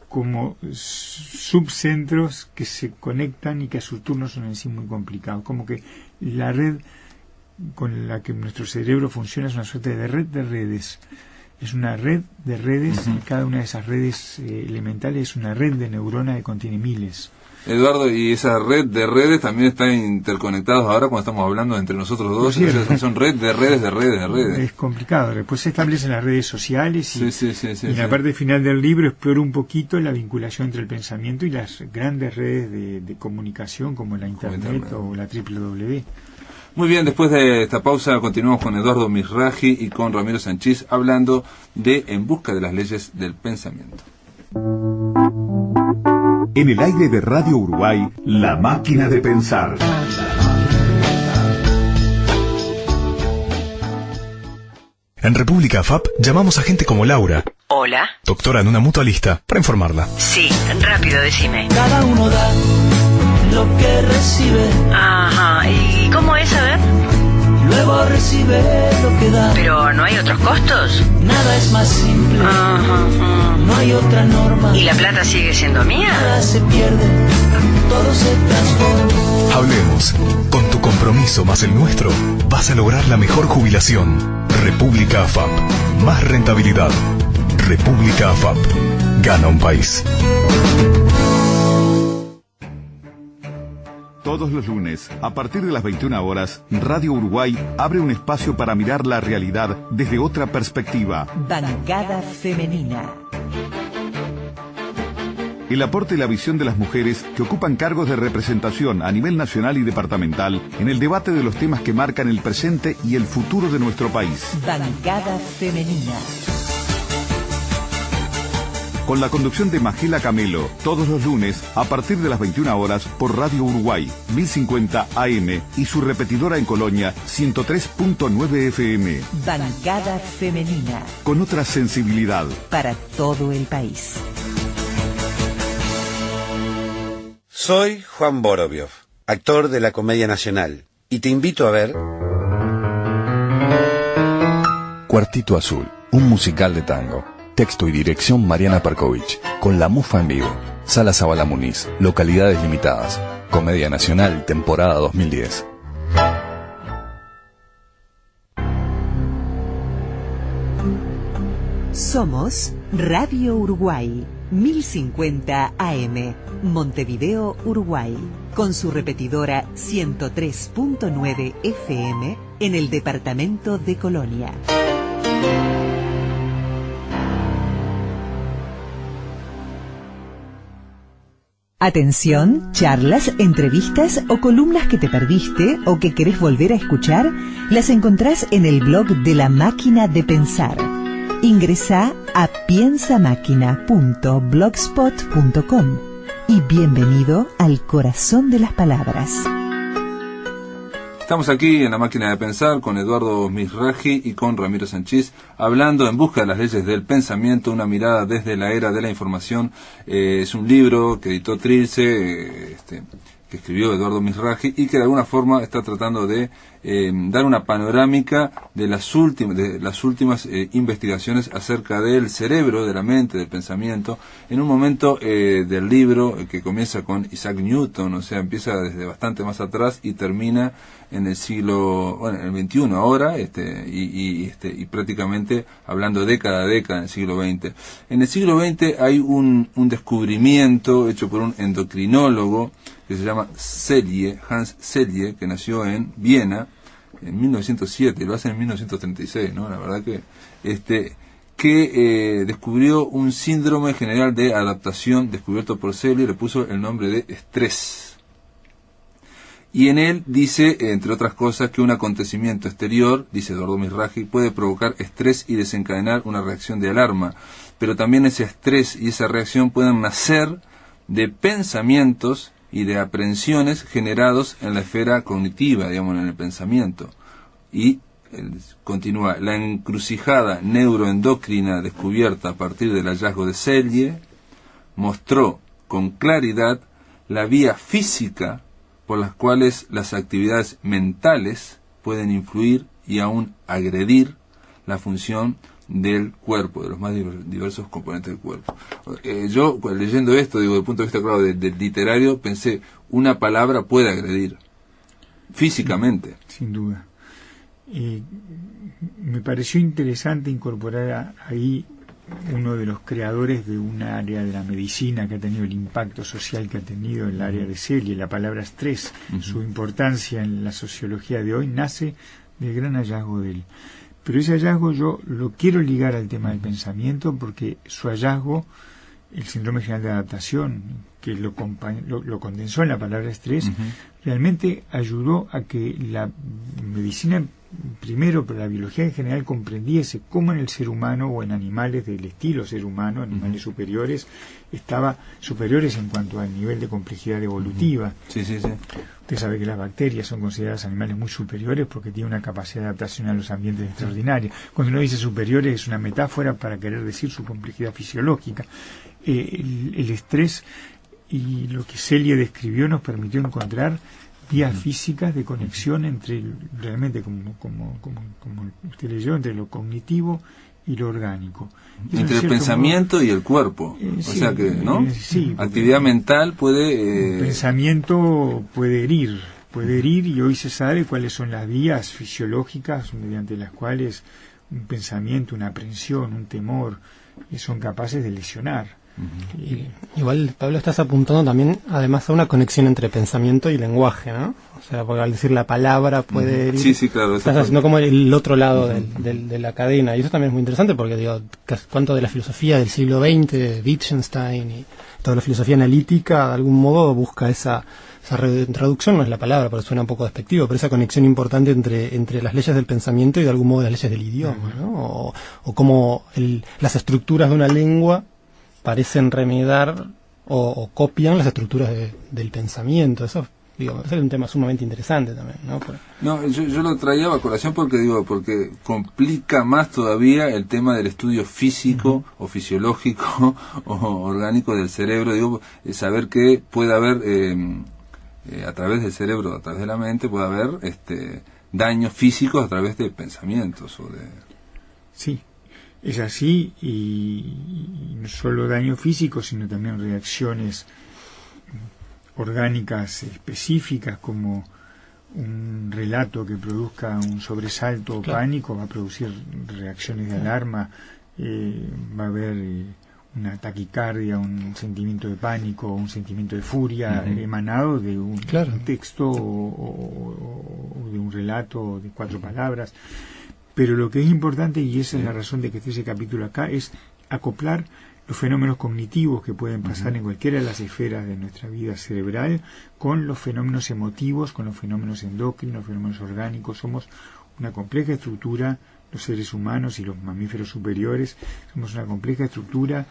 como subcentros que se conectan y que a su turno son en sí muy complicados. Como que la red con la que nuestro cerebro funciona es una suerte de red de redes. Es una red de redes y cada una de esas redes elementales es una red de neuronas que contiene miles. Eduardo, y esa red de redes también están interconectados ahora cuando estamos hablando entre nosotros dos. O sea, son red de redes de redes de redes. Es complicado. Después se establecen las redes sociales y en la parte final del libro exploro un poquito la vinculación entre el pensamiento y las grandes redes de comunicación como la Internet o la www. Muy bien, después de esta pausa continuamos con Eduardo Mizrahi y con Ramiro Sanchís hablando de En busca de las leyes del pensamiento. En el aire de Radio Uruguay, La Máquina de Pensar. En República FAP llamamos a gente como Laura. Hola. Doctora en una mutualista, para informarla. Sí, rápido, decime. Cada uno da lo que recibe. Ajá, ¿y cómo es, a ver? Luego recibe lo que da. ¿Pero no hay otros costos? Nada es más simple. No hay otra norma. ¿Y la plata sigue siendo mía? Nada se pierde, todo se transforma. Hablemos. Con tu compromiso más el nuestro, vas a lograr la mejor jubilación. República AFAP. Más rentabilidad. República AFAP. Gana un país. Todos los lunes, a partir de las 21 horas, Radio Uruguay abre un espacio para mirar la realidad desde otra perspectiva. Bancada femenina. El aporte y la visión de las mujeres que ocupan cargos de representación a nivel nacional y departamental en el debate de los temas que marcan el presente y el futuro de nuestro país. Bancada femenina. Con la conducción de Magela Camelo, todos los lunes, a partir de las 21 horas, por Radio Uruguay, 1050 AM, y su repetidora en Colonia, 103.9 FM. Bancada femenina. Con otra sensibilidad. Para todo el país. Soy Juan Boroviov, actor de la Comedia Nacional, y te invito a ver... Cuartito Azul, un musical de tango. Texto y dirección Mariana Perkovich, con La Mufa en vivo. Sala Zabala Muniz, localidades limitadas. Comedia Nacional, temporada 2010. Somos Radio Uruguay, 1050 AM, Montevideo, Uruguay, con su repetidora 103.9 FM en el departamento de Colonia. Atención, charlas, entrevistas o columnas que te perdiste o que querés volver a escuchar, las encontrás en el blog de La Máquina de Pensar. Ingresá a piensamáquina.blogspot.com y bienvenido al corazón de las palabras. Estamos aquí en La Máquina de Pensar con Eduardo Mizrahi y con Ramiro Sanchís, hablando En busca de las leyes del pensamiento, una mirada desde la era de la información. Es un libro que editó Trilce, que escribió Eduardo Mizrahi y que de alguna forma está tratando de dar una panorámica de las últimas investigaciones acerca del cerebro, de la mente, del pensamiento, en un momento del libro que comienza con Isaac Newton, o sea, empieza desde bastante más atrás y termina en el siglo, bueno, en el XXI ahora, y prácticamente hablando década a década en el siglo XX. En el siglo XX hay un descubrimiento hecho por un endocrinólogo que se llama Selye, Hans Selye, que nació en Viena en 1907, lo hace en 1936, ¿no? La verdad que descubrió un síndrome general de adaptación descubierto por Selye y le puso el nombre de estrés. Y en él dice, entre otras cosas, que un acontecimiento exterior, dice Eduardo Mizrahi, puede provocar estrés y desencadenar una reacción de alarma, pero también ese estrés y esa reacción pueden nacer de pensamientos y de aprehensiones generados en la esfera cognitiva, digamos, en el pensamiento. Y continúa, la encrucijada neuroendocrina descubierta a partir del hallazgo de Selye mostró con claridad la vía física por las cuales las actividades mentales pueden influir y aún agredir la función del cuerpo, de los más diversos componentes del cuerpo. Yo, leyendo esto, digo, desde el punto de vista, claro, del literario, pensé, una palabra puede agredir físicamente. Sin duda. Me pareció interesante incorporar ahí uno de los creadores de un área de la medicina que ha tenido el impacto social que ha tenido en el área de Selye, la palabra estrés. Su importancia en la sociología de hoy nace del gran hallazgo de él. Pero ese hallazgo yo lo quiero ligar al tema del pensamiento porque su hallazgo, el síndrome general de adaptación, que lo condensó en la palabra estrés, realmente ayudó a que la medicina primero, pero la biología en general comprendiese cómo en el ser humano o en animales del estilo ser humano, animales superiores, superiores en cuanto al nivel de complejidad evolutiva. Sí. Usted sabe que las bacterias son consideradas animales muy superiores porque tienen una capacidad de adaptación a los ambientes extraordinaria. Cuando uno dice superiores es una metáfora para querer decir su complejidad fisiológica. El estrés y lo que Celia describió nos permitió encontrar vías físicas de conexión entre, realmente como usted leyó, entre lo cognitivo y lo orgánico. Y entre el pensamiento y el cuerpo. O sea que, ¿no? Sí, actividad mental puede... El pensamiento puede herir, y hoy se sabe cuáles son las vías fisiológicas mediante las cuales un pensamiento, una aprensión, un temor son capaces de lesionar. Igual, Pablo, estás apuntando también, además, a una conexión entre pensamiento y lenguaje, ¿no? O sea, porque al decir la palabra puede herir, sí, claro. Estás haciendo como el otro lado de la cadena. Y eso también es muy interesante porque, digo, cuánto de la filosofía del siglo XX, de Wittgenstein y toda la filosofía analítica, de algún modo busca esa traducción, no es la palabra, porque suena un poco despectivo, pero esa conexión importante entre las leyes del pensamiento y, de algún modo, las leyes del idioma, ¿no? O cómo las estructuras de una lengua parecen remedar o copian las estructuras del pensamiento. Eso, digo, es un tema sumamente interesante también, ¿no? No, yo lo traía a colación porque complica más todavía el tema del estudio físico o fisiológico o orgánico del cerebro. Saber que puede haber a través del cerebro, a través de la mente, puede haber daños físicos a través de pensamientos o de... Sí. Es así, y no solo daño físico, sino también reacciones orgánicas específicas, como un relato que produzca un sobresalto o pánico va a producir reacciones de alarma, va a haber una taquicardia, un sentimiento de pánico, un sentimiento de furia emanado de un texto o de un relato de 4 palabras. Pero lo que es importante, y esa es la razón de que esté ese capítulo acá, es acoplar los fenómenos cognitivos que pueden pasar en cualquiera de las esferas de nuestra vida cerebral con los fenómenos emotivos, con los fenómenos endocrinos, los fenómenos orgánicos. Somos una compleja estructura, los seres humanos y los mamíferos superiores, somos una compleja estructura,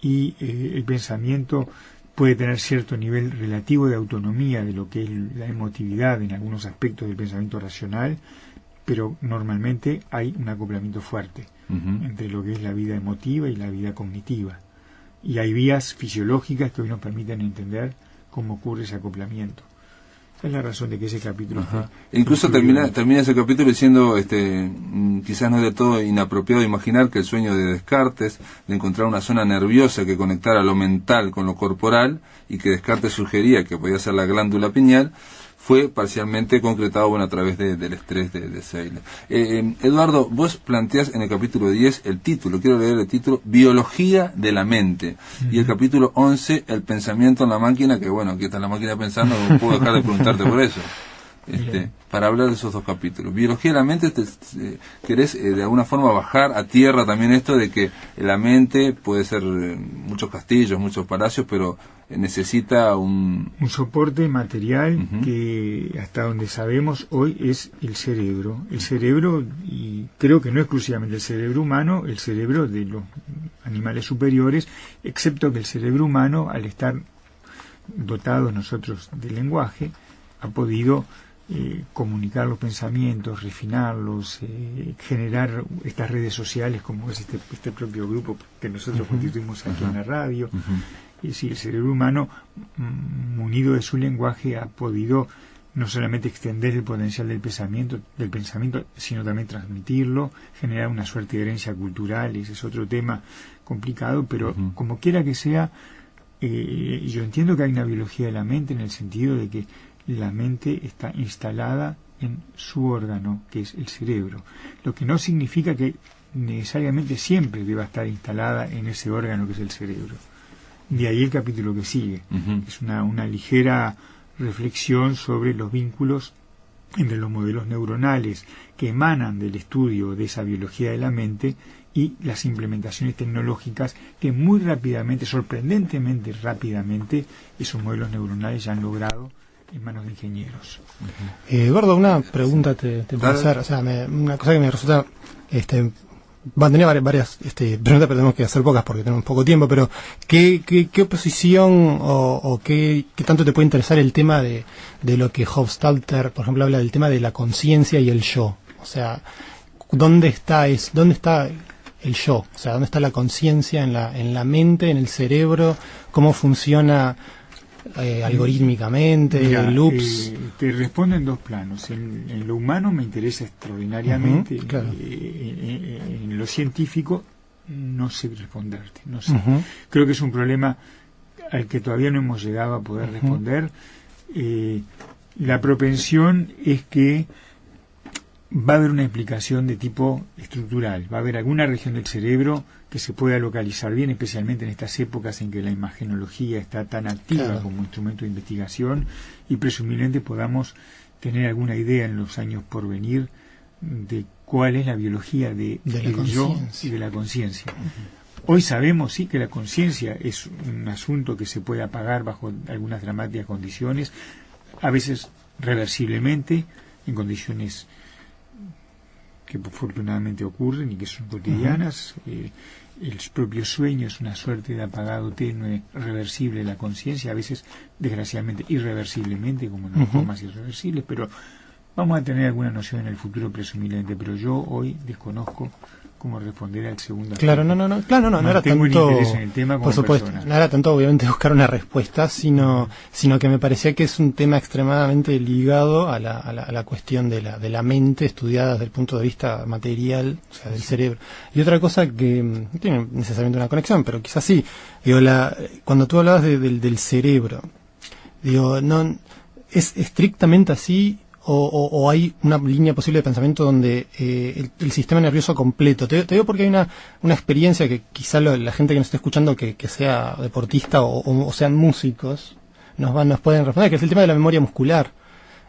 y el pensamiento puede tener cierto nivel relativo de autonomía de lo que es la emotividad en algunos aspectos del pensamiento racional, pero normalmente hay un acoplamiento fuerte entre lo que es la vida emotiva y la vida cognitiva. Y hay vías fisiológicas que hoy nos permiten entender cómo ocurre ese acoplamiento. Esa es la razón de que ese capítulo... Incluso termina ese capítulo diciendo, quizás no es de todo inapropiado imaginar que el sueño de Descartes, de encontrar una zona nerviosa que conectara lo mental con lo corporal, y que Descartes sugería que podía ser la glándula pineal, fue parcialmente concretado a través del estrés de Seidler. Eduardo, vos planteás en el capítulo 10 el título, quiero leer el título, Biología de la mente, y el capítulo 11, El pensamiento en la máquina, que bueno, aquí está la máquina pensando, no puedo dejar de preguntarte por eso. Para hablar de esos dos capítulos. Biología de la mente, ¿querés de alguna forma bajar a tierra también esto de que la mente puede ser muchos castillos, muchos palacios, pero necesita un soporte material que hasta donde sabemos hoy es el cerebro. El cerebro, y creo que no exclusivamente el cerebro humano, el cerebro de los animales superiores, excepto que el cerebro humano, al estar dotados nosotros de lenguaje, ha podido comunicar los pensamientos, refinarlos, generar estas redes sociales como es este propio grupo que nosotros constituimos aquí en la radio. Es decir, el cerebro humano, munido de su lenguaje, ha podido no solamente extender el potencial del pensamiento, sino también transmitirlo, generar una suerte de herencia cultural. Ese es otro tema complicado, pero como quiera que sea, yo entiendo que hay una biología de la mente en el sentido de que la mente está instalada en su órgano, que es el cerebro, lo que no significa que necesariamente siempre deba estar instalada en ese órgano que es el cerebro. De ahí el capítulo que sigue, es una ligera reflexión sobre los vínculos entre los modelos neuronales que emanan del estudio de esa biología de la mente y las implementaciones tecnológicas que muy rápidamente, sorprendentemente rápidamente, esos modelos neuronales ya han logrado en manos de ingenieros. Eduardo, una pregunta te puedo hacer, o sea, una cosa que me resulta, van a tener varias preguntas, pero tenemos que hacer pocas porque tenemos poco tiempo, pero ¿qué oposición o qué tanto te puede interesar el tema de lo que Hofstadter, por ejemplo, habla del tema de la conciencia y el yo? O sea, ¿dónde está el yo? O sea, ¿dónde está la conciencia en la mente, en el cerebro? ¿Cómo funciona algorítmicamente, Mira, loops. Te respondo en dos planos. En lo humano me interesa extraordinariamente. Claro. En lo científico no sé responderte. No sé. Creo que es un problema al que todavía no hemos llegado a poder responder. La propensión es que va a haber una explicación de tipo estructural. Va a haber alguna región del cerebro que se pueda localizar bien, especialmente en estas épocas en que la imagenología está tan activa como instrumento de investigación, y presumiblemente podamos tener alguna idea en los años por venir de cuál es la biología del yo y de la conciencia. Hoy sabemos, sí, que la conciencia es un asunto que se puede apagar bajo algunas dramáticas condiciones, a veces reversiblemente, en condiciones que afortunadamente ocurren y que son cotidianas. El propio sueño es una suerte de apagado tenue reversible de la conciencia, a veces desgraciadamente irreversiblemente, como en las formas irreversibles, pero vamos a tener alguna noción en el futuro presumiblemente, pero yo hoy desconozco cómo responder al segundo aspecto. Claro, no era tengo tanto, interés en el tema como por supuesto, persona. no era tanto obviamente buscar una respuesta, sino que me parecía que es un tema extremadamente ligado a la cuestión de la mente estudiada desde el punto de vista material, o sea, del cerebro. Y otra cosa que no tiene necesariamente una conexión, pero quizás sí, digo, cuando tú hablabas del cerebro, digo, no es estrictamente así. O hay una línea posible de pensamiento donde el sistema nervioso completo. Te digo porque hay una experiencia que quizá la gente que nos esté escuchando que sea deportista o sean músicos nos pueden responder, que es el tema de la memoria muscular.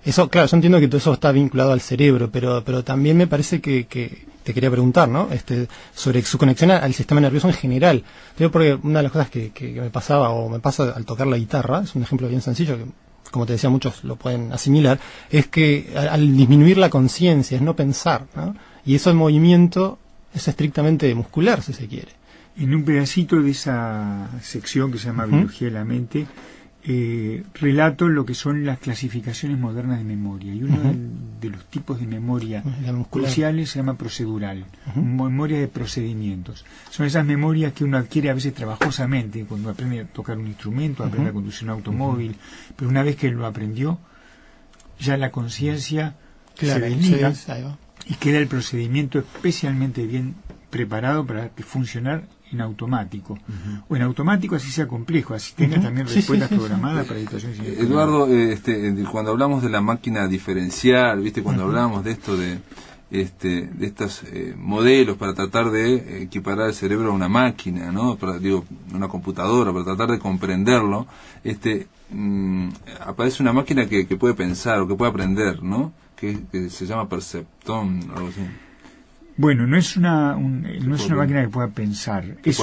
Eso, claro, yo entiendo que todo eso está vinculado al cerebro, pero también me parece que te quería preguntar, ¿no? Sobre su conexión al sistema nervioso en general. Te digo porque una de las cosas que me pasaba o me pasa al tocar la guitarra, es un ejemplo bien sencillo que, como te decía, muchos lo pueden asimilar, es que al disminuir la conciencia, es no pensar, ¿no? Y eso, el movimiento es estrictamente muscular, si se quiere. En un pedacito de esa sección que se llama Biología de la Mente, relato lo que son las clasificaciones modernas de memoria. Y uno de los tipos de memoria cruciales se llama procedural, memoria de procedimientos. Son esas memorias que uno adquiere a veces trabajosamente, cuando aprende a tocar un instrumento, aprende a conducir un automóvil, pero una vez que lo aprendió, ya la conciencia se desliga y queda el procedimiento especialmente bien preparado para funcionar en automático, o en automático así sea complejo, así tenga también respuestas programadas para situaciones. Eduardo, cuando hablamos de la máquina diferencial, viste, cuando hablamos de esto de estos modelos para tratar de equiparar el cerebro a una máquina, ¿no? Una computadora, para tratar de comprenderlo, aparece una máquina que puede pensar o que puede aprender, ¿no? Que se llama perceptón, algo así. Bueno, no es una máquina que pueda pensar, es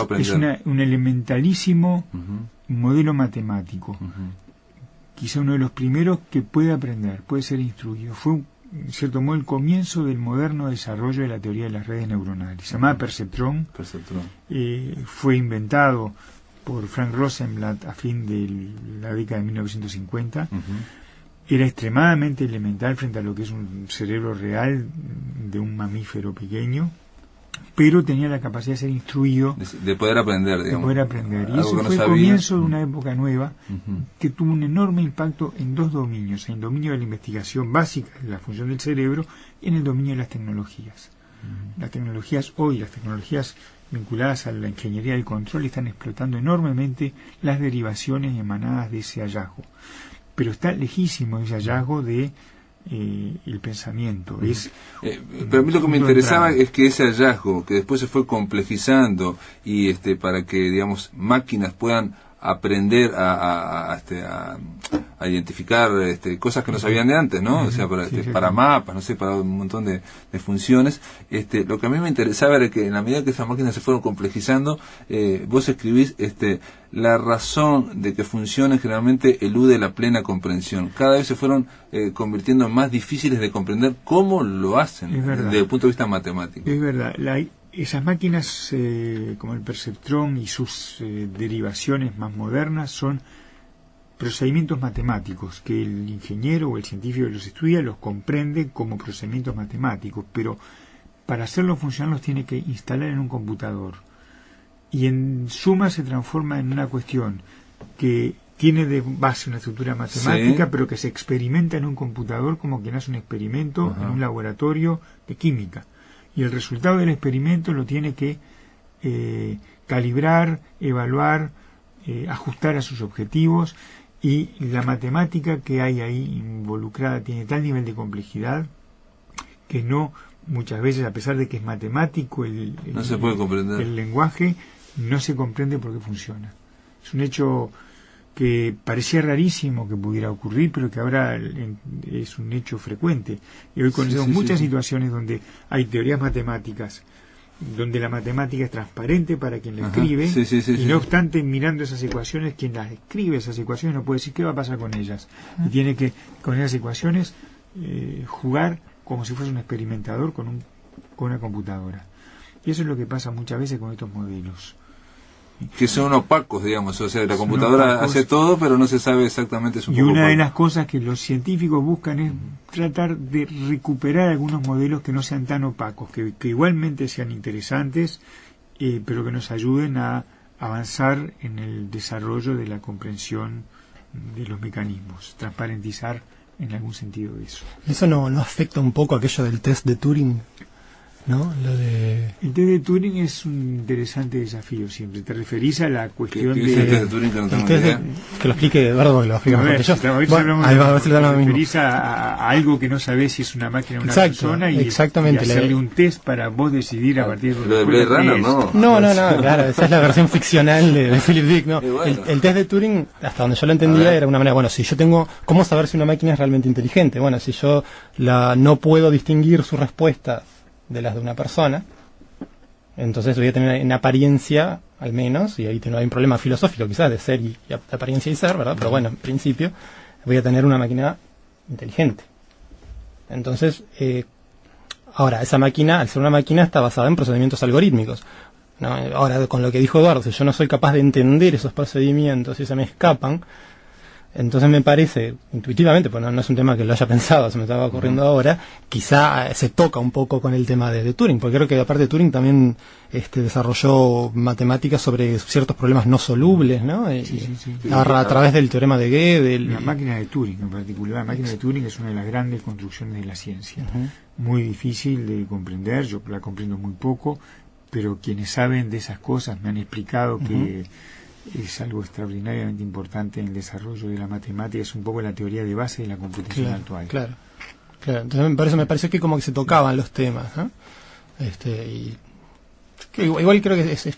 un elementalísimo modelo matemático. Quizá uno de los primeros que puede aprender, puede ser instruido. Fue, en cierto modo, el comienzo del moderno desarrollo de la teoría de las redes neuronales. Se llamaba perceptrón. Fue inventado por Frank Rosenblatt a fin de la década de 1950. Era extremadamente elemental frente a lo que es un cerebro real de un mamífero pequeño, pero tenía la capacidad de ser instruido, de poder aprender, digamos. De poder aprender. Y eso fue el comienzo de una época nueva que tuvo un enorme impacto en dos dominios: en el dominio de la investigación básica de la función del cerebro y en el dominio de las tecnologías. Las tecnologías hoy, las tecnologías vinculadas a la ingeniería del control, están explotando enormemente las derivaciones emanadas de ese hallazgo. Pero está lejísimo ese hallazgo de el pensamiento. Pero a mí lo que me interesaba es que ese hallazgo, que después se fue complejizando y para que, digamos, máquinas puedan aprender a identificar cosas que no sabían de antes, ¿no? O sea, para mapas, no sé, para un montón de funciones. Lo que a mí me interesaba era que en la medida que esas máquinas se fueron complejizando, vos escribís, la razón de que funcionen generalmente elude la plena comprensión. Cada vez se fueron convirtiendo en más difíciles de comprender cómo lo hacen desde el punto de vista matemático. Es verdad. Esas máquinas como el perceptrón y sus derivaciones más modernas son procedimientos matemáticos que el ingeniero o el científico que los estudia los comprende como procedimientos matemáticos, pero para hacerlos funcionar los tiene que instalar en un computador, y en suma se transforma en una cuestión que tiene de base una estructura matemática, Sí. pero que se experimenta en un computador como quien hace un experimento en un laboratorio de química. Y el resultado del experimento lo tiene que calibrar, evaluar, ajustar a sus objetivos, y la matemática que hay ahí involucrada tiene tal nivel de complejidad que no, muchas veces, a pesar de que es matemático No se puede comprender. el lenguaje, no se comprende por qué funciona. Es un hecho que parecía rarísimo que pudiera ocurrir, pero que ahora es un hecho frecuente. Y hoy conocemos muchas situaciones donde hay teorías matemáticas, donde la matemática es transparente para quien la escribe, y no obstante, mirando esas ecuaciones, quien las escribe esas ecuaciones no puede decir qué va a pasar con ellas. Y tiene que, con esas ecuaciones, jugar como si fuese un experimentador con una computadora. Y eso es lo que pasa muchas veces con estos modelos. Que son opacos, digamos, o sea, la computadora hace todo, pero no se sabe exactamente su. Y una de las cosas que los científicos buscan es tratar de recuperar algunos modelos que no sean tan opacos, que igualmente sean interesantes, pero que nos ayuden a avanzar en el desarrollo de la comprensión de los mecanismos, transparentizar en algún sentido eso. ¿Eso no afecta un poco aquello del test de Turing? ¿No? El test de Turing es un interesante desafío siempre. ¿Te referís a la cuestión ¿Qué es el test de Turing, que no tengo ni idea? Que lo explique Eduardo, que lo explique mejor que yo. Te referís a algo que no sabés si es una máquina o una persona, y hacerle un test para vos decidir a partir de... Lo de Blade Runner, ¿no? No, claro, esa es la versión ficcional de Philip Dick, ¿no? Bueno. El test de Turing, hasta donde yo lo entendía, era una manera, bueno, si yo tengo... ¿Cómo saber si una máquina es realmente inteligente? Bueno, si yo no puedo distinguir su respuesta de las de una persona, entonces voy a tener en apariencia, al menos, y ahí no hay un problema filosófico quizás de ser y apariencia y ser, ¿verdad? Pero bueno, en principio voy a tener una máquina inteligente. Entonces, ahora, esa máquina, al ser una máquina, está basada en procedimientos algorítmicos, ¿no? Ahora, con lo que dijo Eduardo, si yo no soy capaz de entender esos procedimientos y se me escapan, entonces me parece, intuitivamente, pues no es un tema que lo haya pensado, se me estaba ocurriendo ahora, quizá se toca un poco con el tema de Turing, porque creo que aparte de Turing también desarrolló matemáticas sobre ciertos problemas no solubles, ¿no? A través del teorema de Gödel. La máquina de Turing en particular, la máquina de Turing es una de las grandes construcciones de la ciencia, muy difícil de comprender, yo la comprendo muy poco, pero quienes saben de esas cosas me han explicado que es algo extraordinariamente importante en el desarrollo de la matemática, es un poco la teoría de base de la computación actual. Claro. Entonces me pareció que como que se tocaban los temas, ¿no? Y que igual creo que es